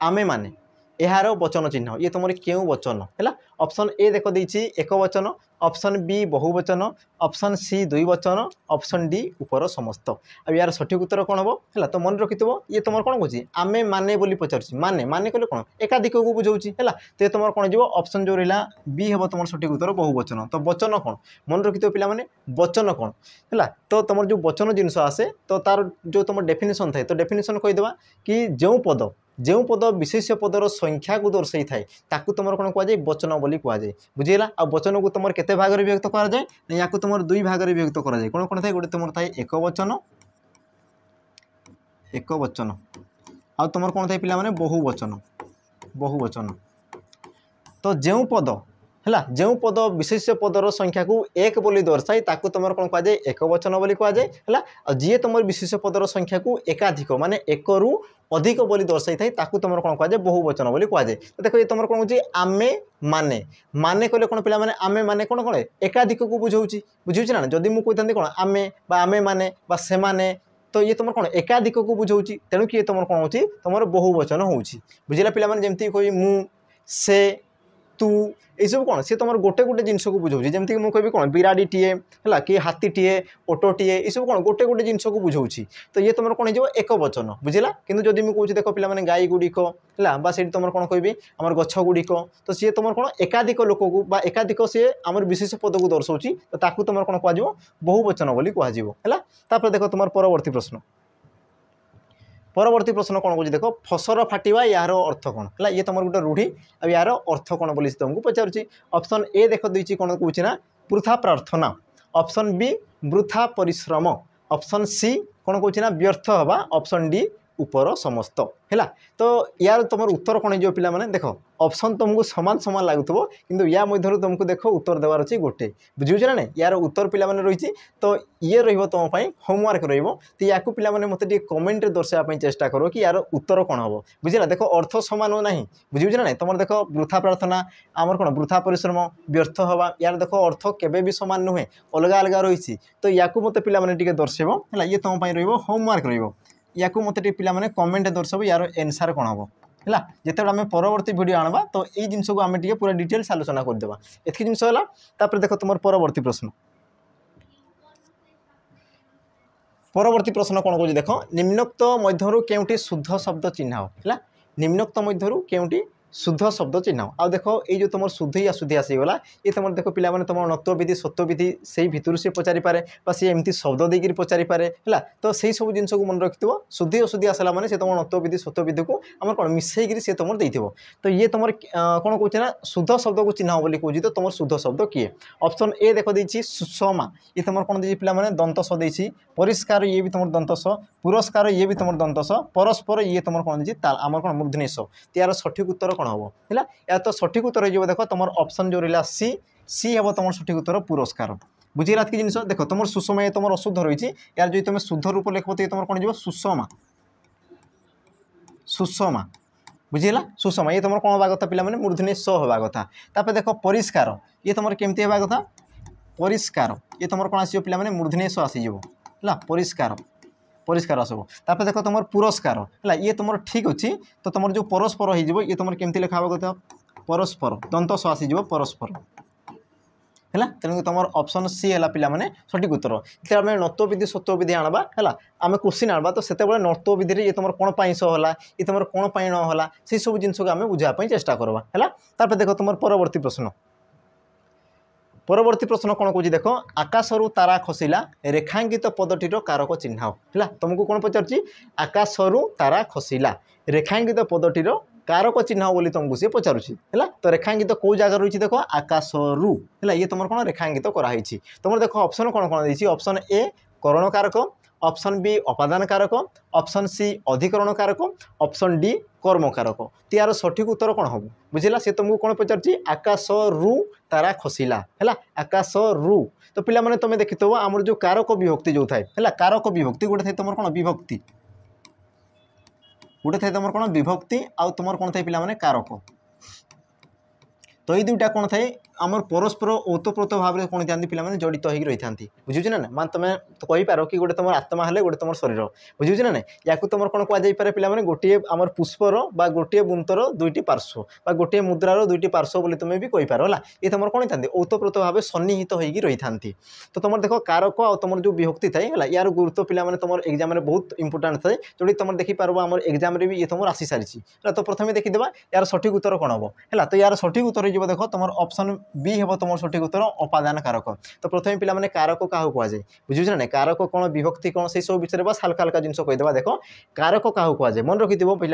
S1: आमे माने यार वचन चिन्ह ये तुम क्यों वचन है ऑप्शन ए देख देती एक वचन ऑप्शन बी बहुवचन ऑप्शन सी दुई वचन ऑप्शन डी ऊपर समस्त अब यार सठिक उत्तर कौन हम है तो मन रखि ये तुम कौन कह आमे माने बोली पचार माने माने कहले कौन एकाधिक को बुझाऊँ है तो तुम कौन जो ऑप्शन जो रहा बी हम तुम सठिक उत्तर बहुवचन तो वचन कौन मन रखि पे वचन कौन है तो तुम जो वचन जिनस आसे तो तार जो तुम डेफिनेशन थाए तो डेफिनेशन कहीदेवा कि जो पद विशेष पदर संख्या को दर्शाई थाए ताकू तुम कौन कहुए वचन बोली कहुए बुझेगा आ वचन को तुम केते भाग में विभक्त कराए या तुम दुई भाग में विभक्त कराए कौन कौन थाए गोटे तुम थाए एक वचन आ तुम कौन थाए पे बहुवचन तो जो पद है जो पद विशेष पदर संख्या को एक बोली दर्शाई ताकू तुम कौन कहुए एक वचन बोली कहुए है जी तुम विशेष पदर संख्या को एकाधिक माने एक रु अधिक बोली दर्शाई थाए ताकू तुम कौन कहुए बहुवचन बोली कहुए तो देखो ये तुम कौन हो आमे माने माने कहले कौन पे आमे माने कौन कौन एकाधिक को बुझाऊँगी बुझे ना जदि मुझे कौन आमे बा आमे माने बा से माने तो ये तुम कौन एकाधिक को बुझाऊँगी तेणु कि तुम कौन हो तुम बहुवचन हो बुझेगा पे जमती कह मु से तू ये सब कौन सी तुम गोटे गोटे जिनस को बुझाऊँ जमीक मुझे कौन बिराड़ी टीए है कि हाथी टीए ओटो टीए ये सब कौन गोटे गोटे जिनस को बुझाऊँ तो ये तुम कौन हो एक वचन बुझेगा किंतु जदि मुझे देख पे गाई गुड़िक है से तुम कौन कह आम गछ गुड़िक तो सी तुम कौन एकाधिक लोक को एकाधिक सी आम विशेष पद को दर्शाऊँगी तो ताकू तुम कौन कह बहुवचन बोली कह देख तुम परवर्ती प्रश्न परवर्ती प्रश्न कौन कह देख फसर फाटिवा यार अर्थ कौन है ये तुम गोटे रूढ़ी आ यार अर्थ कौन बोली तुमको पचारूँ ऑप्शन ए देख देती कौन कौन ना वृथा प्रार्थना ऑप्शन बी वृथा परिश्रम ऑप्शन सी कौन कौन ना व्यर्थ हवा ऑप्शन डी ऊपर समस्त है तो यार तुम उत्तर कौन हो पे देख ऑप्शन तुमको सामान सामान लगुव कि या मध्य तुमको देख उत्तर देवार अच्छे गोटे बुझे ना यार उत्तर पे रही तो ये तुम होमवर्क तो या पे मत कमेंट दर्शाई चेष्टा करो कि यार उत्तर कौन हम बुझेगा देख अर्थ सामान ना बुझे ना तुम देख वृथा प्रार्थना आमर कौन वृथा परिश्रम व्यर्थ हवा यार देख अर्थ केवे भी सामान नुहे अलग अलग रही तो या मत पे दर्शेब है ये तुम होमवर्क या मत पे कमेंट दर्शाब यार एनसार कौन हम है जिते आम परवर्ती वीडियो आनवा तो ये जिनस को आम टे पूरा डिटेल्स आलोचना करदेवा एतकी जिनस है देख तुम परवर्ती प्रश्न परवर्ती प्रश्न कौन कौन देख निम्नोक्त मध्यरु केउटी शुद्ध शब्द चिन्ह है निम्नोक्त मध्यरु केउटी शुद्ध शब्द चिन्ह आ देख ये जो तुम शुद्ध या शुद्धि आसीगला ये तुम देख पे तुम नत्वविधि सत्वविधि से भितर से पचारि पारे सी एमती शब्द देकर पचारि पारे है तो सही सब जिन को मन रखि शुद्धि अशुद्धि आसला मैंने तुम नत्वविधि सत्वविधि को आम कौन मिसईक सी तुम देव तो ये तुम कौन कौन ना शुद्ध शब्द को चिन्ह बोली कौन तो तुम शुद्ध शब्द किए ऑप्शन ए देख देती सुषमा ये तुम कौन देखिए पे दंतस देती परिष्कार ये भी तुम दंतस पुरस्कार ये भी तुम दंतस परस्पर ये तुम कौन देती आम कौन मूर्धनेश यार सठिक उत्तर कौन हम है या तो सठिक उत्तर हो देख तुम ऑप्शन जो रहा सी सी हम तुम सठिक उत्तर पुरस्कार बुझेगा कि जिन देख तुम सुषमा ये तुम अशुद्ध रही यार जो तुम शुद्ध रूप लिखो तो तुम कौन सुषमा सुषमा बुझेगा सुषमा ये तुम कौन हवा कथा पे मूर्धन्य स हवा कथा तापर देख परिष्कार ये तुम केमती हवा कथा परिष्कार ये तुम कौन आस पे मूर्धन्य स आसीज है परिष्कार परिष्कार आसब तापर देख तुम पुरस्कार है ये तुम ठीक अच्छी तो तुम जो परस्पर हो ये तुम केमती लिखा कथा परस्पर दंत स आसीज परस्पर है तेणुक तुम ऑप्शन सी है पे सठिक उत्तर जो आम नत्वविधि सत्वविधि आनवा है आम क्वेश्चन आनवा तो से नत्वविधि ये तुम कौन पाई स है ये तुम कौन पाई न है से सब जिन को आम बुझापी चेष्टा करवा है तापर देख तुम परवर्ती प्रश्न परवर्ती प्रश्न कौन कौन देख आकाशरू तारा खसिला रेखांकित पदटीर कारक चिन्ह है तुमको कौन पचार आकाशरू तारा खसिला रेखांकित पदटीर कारक चिन्ह बोली तुमको सी पचारुची है तो रेखांकित कौ जगह रही देख आकाशरू है ये तुम कौन रेखांकित कराई तुम देख ऑप्शन कौन कौन देती ऑप्शन ए करण कारक ऑप्शन बी अपादान कारक ऑप्शन सी अधिकरण कारक ऑप्शन डी कर्म कारक तो यार सठिक उत्तर कौन हम बुझेगा सी तुमको कौन पचार आकाश रु तारा खसिला है आकाश रु तो पिला माने तुम देखी आमर जो कारक विभक्ति जो थाए है कारक विभक्ति गोटे थे तुम कौन विभक्ति गोटे थे तुम कौन विभक्ति आउ तुम कौन थे पे कारक तो ये दुईटा कौन थाए आमर परस्पर ओतप्रोत भाव में कौन था पे जड़ित हो रही था बुझे ना मान तुम तो कहींपार कि गोटे तुम आत्मा है गोटे तुम शरीर बुझे ना या तुम कौन कहुपे पे गोटे आम पुष्पर बा गोटे बुंतर दुईटी पार्श्व बा गोटे मुद्रार दुईटी पार्श्व बोली तुम भी कहींपार है ये तुम कौन था ओतप्रोत भाव सन्निहित हो रही था तो तुम देख कारक आ तुम जो विभक्ति थाए है यार गुरुत्व पे तुम एग्जाम बहुत इंपोर्टाट थाए जोटी तुम देखिपार आम एग्जाम भी ये तुम आसी सारी तो प्रथम देखीदेवा यार सठिक उत्तर कौन हम है तो यार सठिक उत्तर हो देख तुम ऑप्शन बी हम तुम सठिक उत्तर अपादान कारक तो प्रथम पे कारक क्या कहुए बुझे ना कारक कौन विभक्ति कौन से सब विषय बस हल्का हल्का जिन कहीदेवा देख कारक क्या कहुए मन रखि पे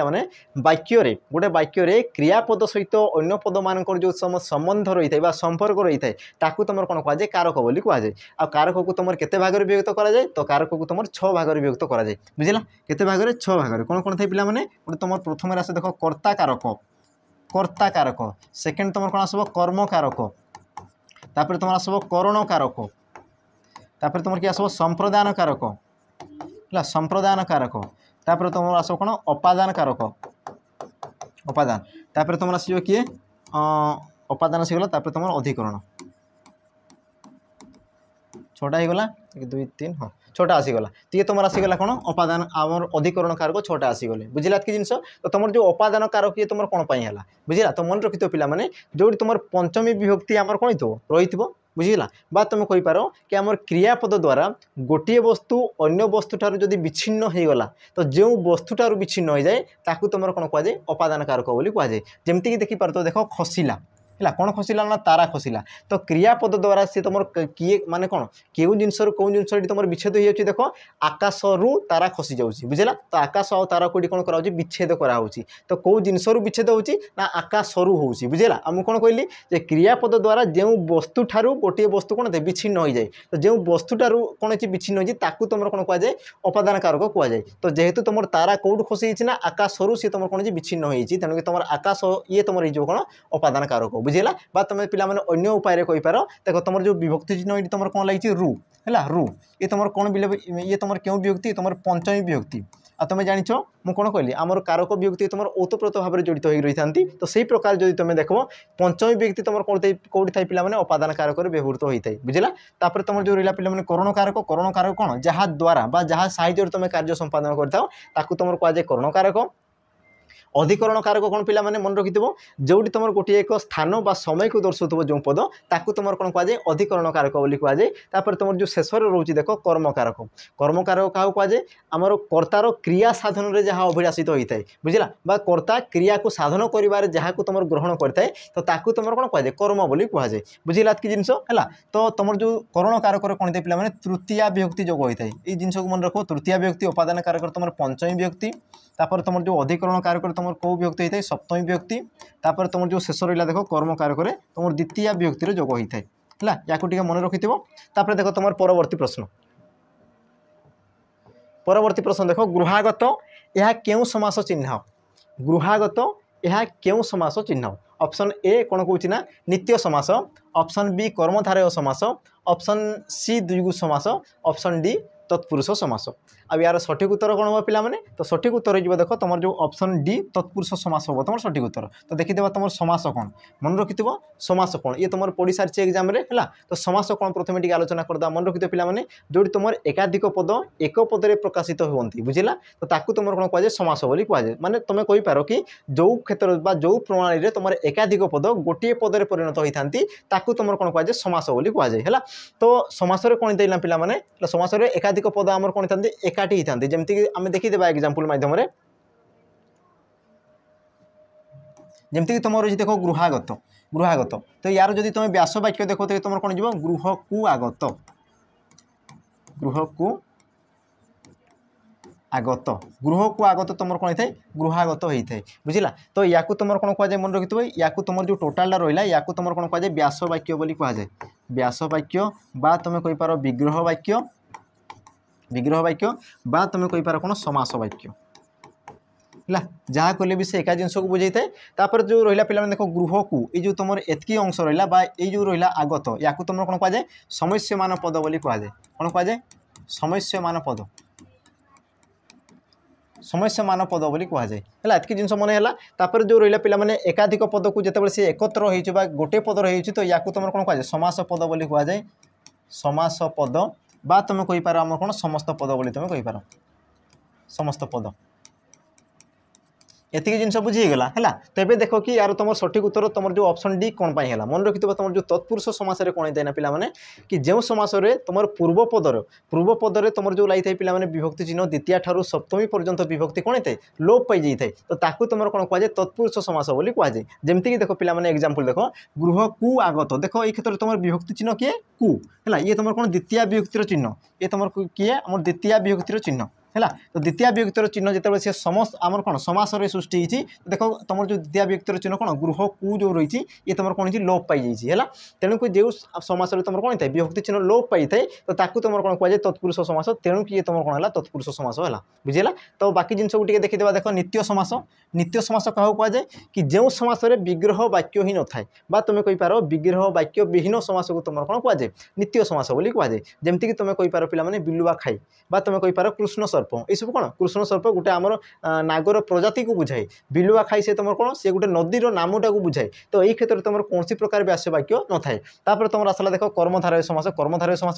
S1: वाक्य गोटे वाक्य क्रियापद सहित अन्य पद मान जो संबंध रही है संपर्क रही है ताकू तुम कौन कहुए कारक बोली कहुए आ कारक को तुम केते भाग विभक्त कराए तो कारक को तुम 6 भाग विभक्त कराए बुझेगा केते भाग 6 भाग कौन कौन थे पे गोटे तुम प्रथम आस देख कर्ता कारक सेकेंड तुम कौन आसब कर्म कारक तापर तुम आसब करण कारक तापर तुम किए आसब संप्रदान कारक है संप्रदान कारक तापर तुम आसब कौन अपादान कारक अपादान तापर तुम आसो किए अपादान आसीगला तापर तुम अधिकरण 6टा हो गला 1 2 3 हाँ 6टा आसीगला तो ये तुम आसीगला कौन अपादान आमर अधिकरण कारक 6टा आसीगले बुझेगा कि जिनस तो तुम जो अपादान कारक ये तुम कौन है बुझेगा तो मन रखि पे जो तुम पंचमी विभक्ति आमर कौन रही बुझेगा बा तुम कहींपार कि आमर क्रियापद द्वारा गोटे वस्तु अन्य वस्तु ठार जदि विच्छिन्न हो गला तो जो वस्तु ठार विच्छिन्न हो जाए ताकू तुम कौन कहुए अपादान कारक बोली कहुए जमती देखिपार तो देख खसिला है कौन खसिला ना तारा खसिला तो क्रियापद द्वारा सी तुम किए माने कौन क्यों जिनस कौन जिनस तुम विच्छेद हो जाए देख आकाश रु तारा खसी जाऊँगी बुझेगा तो आकाश आ तारा कोई कौन कराऊँ विच्छेद कराऊँगी तो कौ जिनस विच्छेद हो आकाश रु हो बुझेगा मुझे कौन कहली जे क्रियापद द्वारा जो वस्तु ठारू गोटे वस्तु कौन थे विच्छिन्न हो जाए तो जो वस्तु ठारू कौन विच्छिन्न हो तुम कौन कहुए अपादान कारक कहुए तो जेहेतु तुम तारा कौट खसी ना आकाश रु सी तुम कौन विच्छिन्न हो तेणुक तुम आकाश ये तुम रही कौन अपादान कारक बुझेगा बा तुम पे अन्य उपाय कहींपार देख तुम जो विभक्ति चिन्ह ये तुम कौन लगी रु है रु ये तुम कौन ये तुम क्यों विभक्ति तुम पंचमी विभक्ति आ तुम जाच मुझे कौन कहली आमर कारक विभक्ति तुम ओतप्रोत भाव में जड़ित हो रही था तो से प्रकार जब तुम देख पंचमी विभक्ति तुम कौटी था पे अपादान कारक व्यवहृत होता है बुझेगा तापर तुम जो रहा पे करण कारक कौन जहाँ द्वारा जहाँ साहाय्य तुम कार्य संपादन करता तुम कहुए करण कारक अधिकरण कारक कौन पिला माने मन रखिथिबो जोटी तुम गोटे एक स्थान बा समय को दर्शाउथबो जो पद ताकू तुम कौन कह जाए अधिकरण कारक बोली कह जाए। तापर तुम जो शेष रोचे देख कर्म कारक क्या कह जाए आमर कर्तार क्रिया साधन में जहाँ अभिलाषित होता है बुझला बा कर्ता क्रिया को साधन कर जहाँ को तुम ग्रहण करता तो ताकू तुम कौन कह जाए कर्म बोली कह जाए बुझिला कि जिनस है। तो तुम जो करण कारक कौन थे पे तृतीय विभक्ति जोग होता है ये जिन को मन रख तृतीय विभक्ति उपादान कारक तुम पंचमी विभक्ति तापर तुम जो अधिकरण कारक तुम कौ विभक्ति होता है सप्तमी विभक्ति तापर तुम जो शेष रहा देख कर्म कारक तुम द्वितीय विभक्तिर जोग होता है या मन रखिथो। देख तुम परवर्ती प्रश्न देख गृहागत यह क्यों समास चिन्ह गृहागत यह क्यों समास चिन्ह ऑप्शन ए कौन कौन ना नित्य समास ऑप्शन बी कर्मधारय समास ऑप्शन सी द्विगु समास ऑप्शन डी तत्पुरुष समास। अब यार सठिक उत्तर कौन हम पे तो सठिक उत्तर हो देख तुम जो ऑप्शन डी तत्पुरुष समास हम तुम सठिक उत्तर। तो देखीदेव तुम समास कौन मन रखि समास कौन ये तुम पढ़ी सारी एग्जाम है तो समास कौन प्रथम टी आलोचना करदा मन रखि पे जो तुम एकाधिक पद एक पदे प्रकाशित होती बुझला तो ताकू तुम कौन कह समास बोली कह माने तुम कहींपार कि जो क्षेत्र जो प्रणाली में तुम एकाधिक पद गोटे पदे परिणत होती ताकू तुम कौन कह समास बोली कह। तो समास कौन देना पे समास एकाधिक पद आमर कौन था एकाठी होता जमीक आम देखीदेवा एग्जाम्पल मध्यम जमीक तुम रही देख गृहागत गृहागत तो यार जदि तुम व्यास वाक्य देख तो तुम कौन जीव गृह को आगत गृह को आगत गृह को आगत तुम कौन होता है गृहागत होता है बुझला। तो या तुम कौन कह जाए मन रखिथो या तुम जो टोटाल रहा या तुम कौन कह जाए व्यास वाक्य बोली कह जाए व्यास वाक्य बा तुम कहींपार विग्रह वाक्य बा तुम कहींपार कौन समास वाक्य है जहाँ कले भी से एका जिनस को बुझे थाए। जो रहा पे देख गृह को ये तुम एतकी अंश रहा ये जो रहा आगत या तुम कौन कह जाए समस्यमान पद बोली कह जाए कौन कह जाए समस्यमान पद बोली कह जाए है एतकी जिनस मन है। जो रहा पे एकाधिक पद को जिते सी एकत्र हो गोटे पद रही तो या तुम कौन कह जाए समास पद बोली कह जाए समास पद बा तुम कहींपार आम कौन समस्त पद बोली तुम कहींपार समस्त पद एतिक जिनस बुझीगला है। तो ये देख कि यार तुम सठिक उत्तर तुम जो ऑप्शन डी कौन है मन रखि तुम जो तत्पुरुष समास कौन देना पे कि जो समास तुम पूर्वपदर तुम जो लगी पे विभक्ति चिन्ह द्वितीय ठारू सप्तमी पर्यंत विभक्ति कौन होता है लोप पाई जाए तो ताकू तुम कौन कह जाए तत्पुरुष समास बोली कह जाए। जमीक देख पे एग्जाम्पल देख गृह को आगत देख ये क्षेत्र में तुम विभक्ति चिन्ह किए कु है ये तुम कौन द्वितीय विभक्तिर चिन्ह ये तुम किए आम द्वितीय विभक्तिर चिन्ह है। तो द्वितीय विभक्तिर चिन्ह जिते सी समस्त आमर कौन समास सृष्टि देख तुम जो द्वितीय विभक्तिर चिन्ह कौन गृह को जो रही ये तुम कौन लोप पाई है तेणुक जो समास तुम कौन था विभक्ति चिन्ह लोप पाई थाए तो ताकू तुम कौन कह जाए तत्पुरुष समास तेणुक ये तुम कौन है तत्पुरुष समास है बुझेगा। तो बाकी जिन को देखीदेवा देख नित्य समास क्या कह जाए कि जो समास विग्रह वाक्य ही न था तुम कहींपार विग्रह वाक्य विहीन समास को तुम कौन कह जाए नित्य समास बोली कह जाए। जमीक तुम कहींपार पे बिलुआ खाई तुम कहींपार कृष्ण सर्प ये सब कौन कृष्ण सर्प गोटे आमर नागर प्रजाति को बुझाए बिलुआ खाई से तुम कौन सी गोटे नदीर नामटा को बुझाए तो ये क्षेत्र में तुम कौन प्रकार व्यास वाक्य न थाए। तुम आसला देख कर्मधारय समास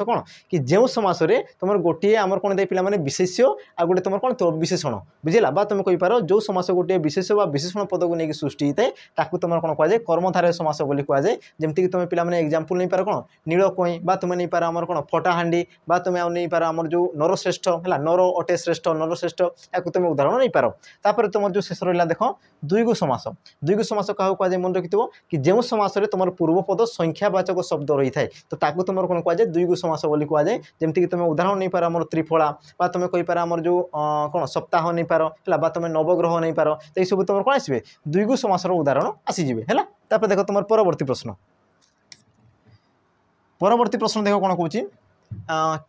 S1: कौन कि जो समास तुम गोटे आमर कौन दे पे विशेष्य आ गोटे तुम कौन तो विशेषण बुझेगा तुम कहींपार जो समास गोटे विशेष विशेषण पद को लेकिन सृष्टि होता है ताकू तुम कौन कह जाए कर्मधारय समास बोली कह जाए। जमीक तुम पे एग्जाम्पल नहीं पार कौन नील कई तुम नहीं पार आमर कौन फटाहांडी तुम नहीं पार आमर जो नरश्रेष्ठ है नर अटे श्रेष्ठ नरश्रेष्ठ या तुम उदाहरण नहीं पार। तापर तुम जो शेष रहा देख द्विगु समास क्या कह जाए मन रखि कि जो समास तुम पूर्वपद संख्यावाचक शब्द रही है तो ताकू तुम कौन कह जाए द्विगु समास बोली कह जाए। जमीक तुम उदाहरण नहीं पार आमर त्रिफला तुम कहींपार आमर जो कौन सप्ताह नहीं पार है तुम नवग्रह नहीं पार तो ये तुम कौन आसवे द्विगु समास उदाहरण आसीजे है। देख तुम परवर्ती प्रश्न देख कौन कौन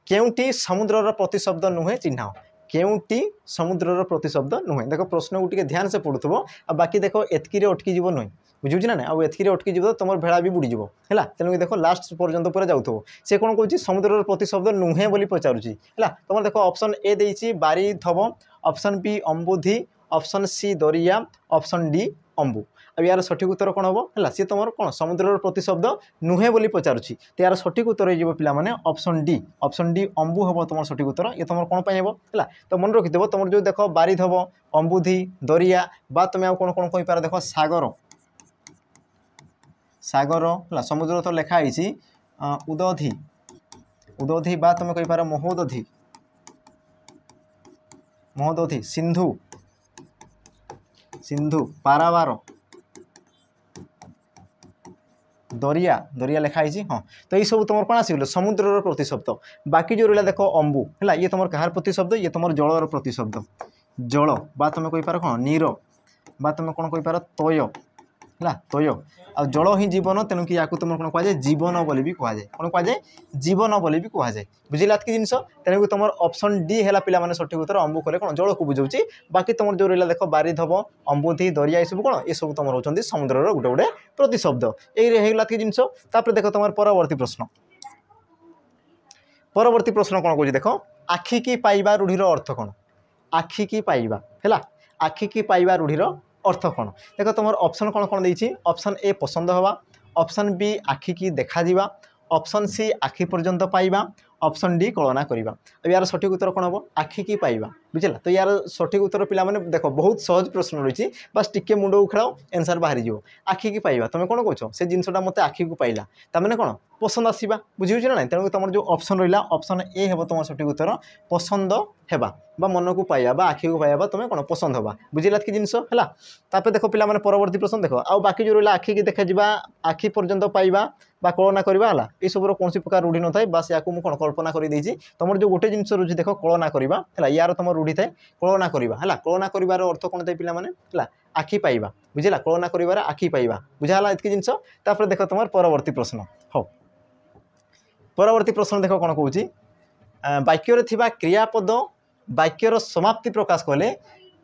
S1: केउटी समुद्रर प्रतिशब्द नुहे चिन्ह केउटी समुद्रर प्रतिशब्द नुहे देख प्रश्न को ध्यान से पढ़ुव आ बाकी देख एतकी अटकी जीव नुहे बुझुची ना आउ एतकी अटकी जीव तो तुम भेड़ा भी बुड़ीज है तेणुक देख लास्ट पर्यंत पूरा जाऊँ से कौन कौन समुद्रर प्रतिशब्द नुहे बोली पचारुची है। तुम देख ऑप्शन ए देती बारी धव ऑप्शन बी अम्बुधि ऑप्शन सी दरिया ऑप्शन डी अंबु। अब यार सठिक उत्तर कौन हम है सी तुम कौन समुद्र प्रतिशब्द नुहे बोली पचारुची। तो यार सठिक उत्तर हो पे ऑप्शन डी अंबु हम तुम सठिक उत्तर। ये तुम कौन है तो मन रखिदेव तुम जो देख बारिध हम अंबुधि दरिया बा तुम आउ कौन कौन कहींपार देख सागर सागर है समुद्र तो लिखाई उदधि उदधि बा तुम कहींपार महोदधि महोदधि सिंधु सिंधु पारावार दरिया दरिया लिखाई हाँ। तो ये सब तुम कौन आसगल समुद्र प्रतिशब्द। बाकी जो रहा देख अंबु है ये तुम कहार प्रतिशब्द ये तुम जलर प्रतिशब्द जल बा तुम कहींपार कौन नीर बा तुम कौन कहींपार तय है तय आ जल ही जीवन तेणुक या तुम कौन कहुए जीवन बोली भी कहुए कौन कहुए जीवन बोली भी कहुए बुझिला कि जिनस तेणुक तुम ऑप्शन डी है पे सठिक उत्तर अंबु कले कौन जल को बुझाऊँ। बाकी तुम जो रहा देख बारिधव अंबुधि दरिया ये सब कौन ये सब तुम होती समुद्र गोटे गोटे प्रतिशब्द यहीगला कि जिनस। देख तुम परवर्ती प्रश्न कौन कौन देख आखिकी पाइबा रूढ़ीर अर्थ कौन आखिकी पाइबा है आखिकी पाइबा रूढ़ीर अर्थ कौन देख तुम ऑप्शन कौन कौन देती ऑप्शन ए पसंद हवा ऑप्शन बी आखिकी देखा दिवा ऑप्शन सी आखि पर्यंत पाइबा ऑप्शन डी कल्पना करवा। अब यार सठिक उत्तर कौन हम आखिकी पाइबा बुझला। तो यार सठिक उत्तर पे देख बहुत सहज प्रश्न रही बस टिके मुंड को खेल आंसर बाहरी जाओ आखिकी पाइबा तुम कौन कौच से जिनसा मत आखि को पाइला तमें कौन पसंद आसवा बुझे ना तेणु तुम जो ऑप्शन रहा ऑप्शन ए हे तुम सठिक उत्तर पसंद हेबा बा मन को पाइबा बा आखि को पाइबा तुम कौन पसंद हवा बुझिला कि जिनस है। देख पे परवर्ती प्रश्न देख आ बाकी जो रहा आखिकी देखा आखि पर्यंत पाइबा बा कल्पना करवा है सबूर कौन प्रकार रूढ़ी न था बास या कौन कल्पना कर तुम जो गोटे जिन रुचि देख कल्पना करवा है यार तुम रूढ़ी थाए कल्पना करवा है कल्पना कर अर्थ कौन था पे आखि पाइबा बुझला कल्पना कर आखि पाइबा बुझाला इतकी जिनस। देख तुम परवर्ती प्रश्न हो परवर्ती प्रश्न देख कौन कौच वाक्यर थिबा क्रियापद वाक्यर समाप्ति प्रकाश कले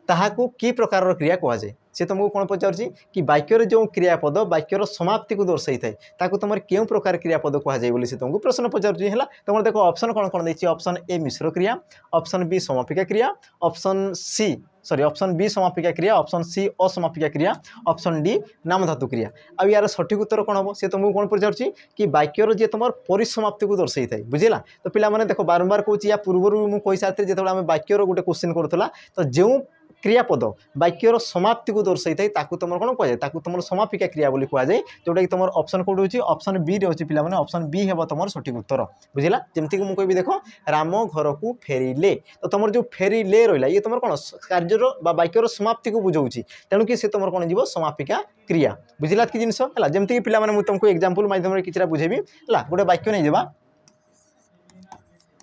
S1: ताहाकू की प्रकार क्रिया कहुए सी तुमको कौन पचार कि वाक्यर जो क्रियापद वाक्यर समाप्ति को दर्शाई थाए ताकू तुम क्यों प्रकार क्रियापद कहुए बोली तुमको प्रश्न पचार है। तुम देख ऑप्शन कौन कौन देखिए ऑप्शन ए मिश्र क्रिया ऑप्शन बी समापिका क्रिया ऑप्शन सी ऑप्शन बी समापिका क्रिया ऑप्शन सी असमापिका क्रिया ऑप्शन डी नाम धातु क्रिया। अब यार सठिक उत्तर कौन हम सी तुमको कौन पचार कि वाक्यर जी तुम परिसमाप्ति को दर्शाई थाए बुझेगा। तो पे देख बारंबार कहूँ या पूर्व मुझे सारी जो वाक्यर गोटे क्वेश्चन करूला तो जो क्रियापद वाक्यर समाप्ति को दर्शाई थाए तुम कौन कहुए तुम समापिका क्रिया बोली कहुए जोटा कि तुम ऑप्शन कौट होची ऑप्शन बी रे पे ऑप्शन बी है तुम सठिक उत्तर बुझेगा। जमती मुझे कहबी देख राम घर को फेरिले तो तुम जो फेरिले रहा ये तुम कौन कार्यर वाक्यर समाप्ति को बुझाऊँ तेणुक सी तुम कौन जीव समापिका क्रिया बुझेगा कि जिनस है। जमती पे तुमको एग्जांपल माध्यम किसी बुझेबी है गोटे वाक्य नहीं जावा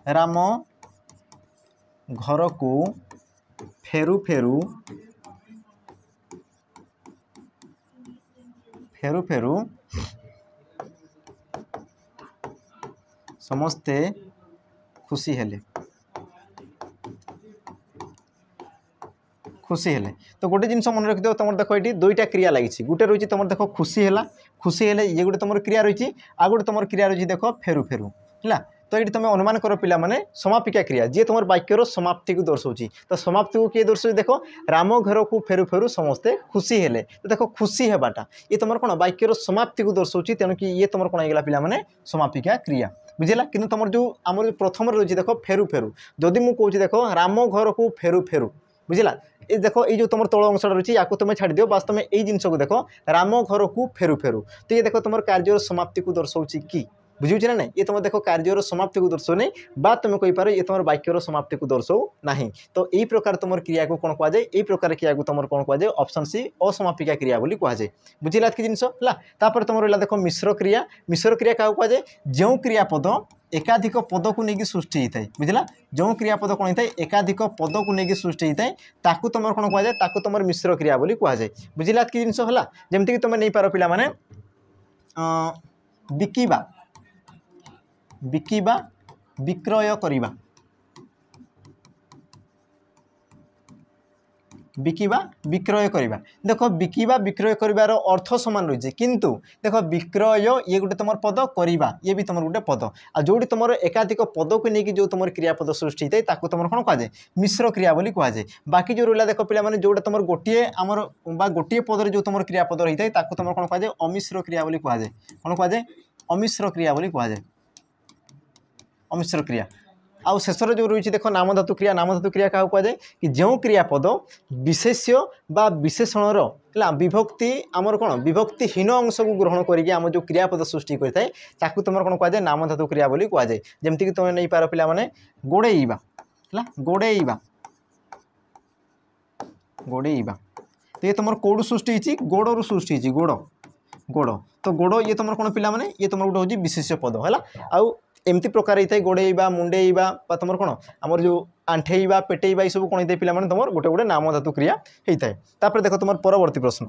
S1: राम घर को फेरु फेरु फेरु फेरु समस्ते खुशी हेले खुशी हेले। तो गोटे जिन मन रखिद तुम देख ये दुईटा क्रिया लगी गोटे रही तुम देख खुशी है ये गोटे तुम क्रिया रही आ गोटे तुम क्रिया रही देख फेरु फेरु है। तो ये तुम अनुमान कर पिला माने समापिका क्रिया जी तुम वाक्यर समाप्ति को दर्शाऊँ तो समाप्ति को किए दर्शाऊँ देख राम घर को फेरु फेरु समस्ते खुशी हेले तो देख खुशी हेबाटा ये तुम कौन वाक्यर समाप्ति को दर्शाऊँ तेणुक ये तुम कौन होगा पे समापिका क्रिया बुझेगा। कि तुम जो आम प्रथम रही देख फेरु फेरु जदि मुझे कहूँ देख राम घर को फेरु फेरु बुझेगा ये देख ये जो तुम तल अंश रही या तुम छाड़ दियो बस तुम यही जिनस को देख राम घर को फेरु फेरु तो ये देख तुम कार्यर समाप्ति को दर्शाऊँ कि बुझे ना ये तुम देख कार्यर समाप्ति को दर्शाऊ नहीं बा तुम कहींपार ये तुम वाक्यर समाप्ति को दर्शाऊ ना। तो यही प्रकार तुम क्रिया को कौन कहुए यही प्रकार क्रिया को तुम कौन कहुए ऑप्शन सी असमापिका क्रिया बोली कहुए बुझेगा कि जिनस है। तुम रहा देख मिश्र क्रिया क्या कहुए जो क्रियापद एकाधिक पद को लेकिन सृष्टि होता है बुझला जो क्रियापद कौन होता है एकाधिक पद को लेकिन सृष्टि होता है ताकू तुम कौन कहुए तुम मिश्र क्रिया बोली कहुए बुझला कि जिनस है। जमती तुम नहीं पार पिला माने बिकिबा बिकिबा विक्रय करिबा बिकिबा विक्रय करवा देख बिकिबा विक्रय कर अर्थ सामान रही किंतु देख विक्रय ये गोटे तुम पद करवा ये भी तुम गोटे पद आ जोटी तुम एकाधिक पद को लेकिन जो तुम क्रियापद सृष्टि होता है तुम कौन कहुए मिश्र क्रिया बोली कहुए बाकी जो रहा देख पे जोटा तुम गोटे आमर गोटे पदर जो तुम क्रियापद रही है तुम कौन कहुए अमिश्र क्रिया बोली कहुए कौन कहुए अमिश्र क्रिया बोली कहुए अमिश्र क्रिया आउ शेषर जो रही देख नाम धातु क्रिया क्या कहुए कि जो क्रियापद विशेष्य बा विशेषणर है विभक्ति आमर कौन विभक्तिहीन अंश को ग्रहण करके आम जो क्रियापद सृष्टि करता है तुम कौन कहुए नाम धातु क्रिया बोली कहुए जमीक तुम नहीं पार पिला माने गोड़ेइबा है गोड़ेइबा गोड़ेइबा तो ये तुम कौड़ सृष्टि गोड़ू सृष्टि गोड़ गोड़ तो गोड़ ये तुम कौन पिला माने ये तुम गोटे हूँ विशेष्य पद है आउ एमती प्रकार होता है गोड़ेइबा मुंडेइबा तुम कौन आमर जो आंठेइबा पेटेइबा ये सब कौन होता है पिला माने तुम गोटे गोटे नाम धातु क्रिया होता है तापर देख तुम परवर्ती प्रश्न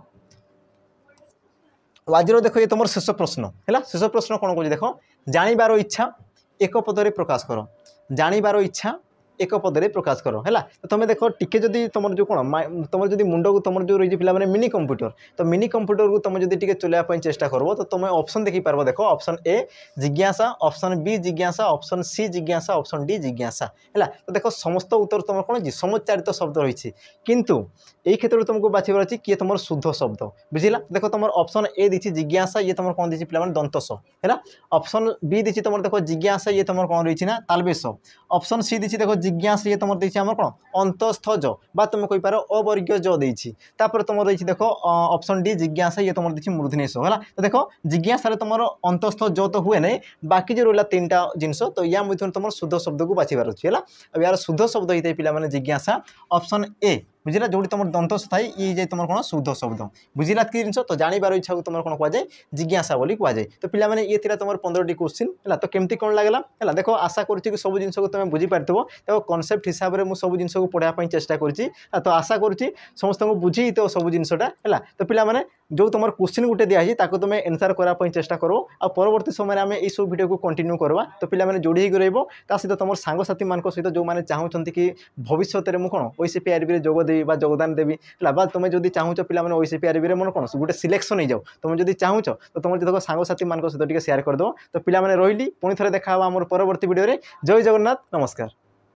S1: आज देख ये तुम शेष प्रश्न है शेष प्रश्न कौन कह देख जानिबार इच्छा एक पदरे प्रकाश कर जानिबार इच्छा एक पदरे प्रकाश कर है तो तुम देख टिके जदि तुम जो कौन तुम जो मुंड को तुम जो रही पे मिनी कंप्यूटर तो मिनी कंप्यूटर को तुम जो चलवाई चेष्टा कर तो तुम ऑप्शन देखी पार देख ऑप्शन ए जिज्ञासा ऑप्शन बी जिज्ञासा ऑप्शन सी जिज्ञासा ऑप्शन डी जिज्ञासा है तो देख समस्त उत्तर तुम कौन समुच्चारित शब्द रही किंतु यही क्षेत्र में तुमको बाछार अच्छी किए तुम शुद्ध शब्द बुझला देख तुम ऑप्शन ए दी जिज्ञासा ये तुम कौन दी पे दंतस है ऑप्शन बी दी तुम देख जिज्ञासा ये तुम कौन रही ना तालबेश ऑप्शन सी दी देख जिज्ञासा ये तुम देखिए आम कौन अंतस्थ ज बा तुम कहींपार अवर्गीय ज देती तुम रही देख ऑप्शन डी जिज्ञासा ये तुम देखिए मूर्धनेश है तो देख जिज्ञासा तुम अंतस्थ ज तो हुए नहीं बाकी जो रहा तीन टा जिनस तो या मध्य तुम शुद्ध शब्द को बाछार अच्छी है अब यार शुद्ध शब्द होता है पे जिज्ञासा ऑप्शन ए बुझला जो तुम दंतस थाई ये तुम कौन शुद्ध शब्द बुझला कि जिन तो जानिबार इच्छा को तुम कौन कहुए जिज्ञासा बोली कहुए तो पे ये थी तुम 15टी क्वेश्चन है तो केमती कौन लगला है देख आशा करुँच सब जिन को तुम बुझीपार देखो कनसेप्ट हिसाब से मुझे सब जिन को पढ़ाई चेष्टा करुँच तो आशा करुँच समस्त को बुझी तो सब जिनटा है तो पे जो तुम क्वेश्चन गोटे दिखाई तुम एनसर करने चेष्टा करो आ परवर्ती समय आम यही सब वीडियो को कंटिन्यू करवा तो पे जोड़ी रहा सहित तुम सांगसाथी मान सहित जो मैंने चाहते कि भविष्य में कौन ओसीपी आरबी जोग देवी योगदान देवी है तुम जब चाहूच पे ओसीपी आरबी मन कौन गोटे सिलेक्शन हो जाओ तुम जब चाहूच तो तुम जो सांगसाथी मान सहित शेयर करदे तो पे रही पुणी थे देखा आम परवर्ती वीडियो जय जगन्नाथ नमस्कार।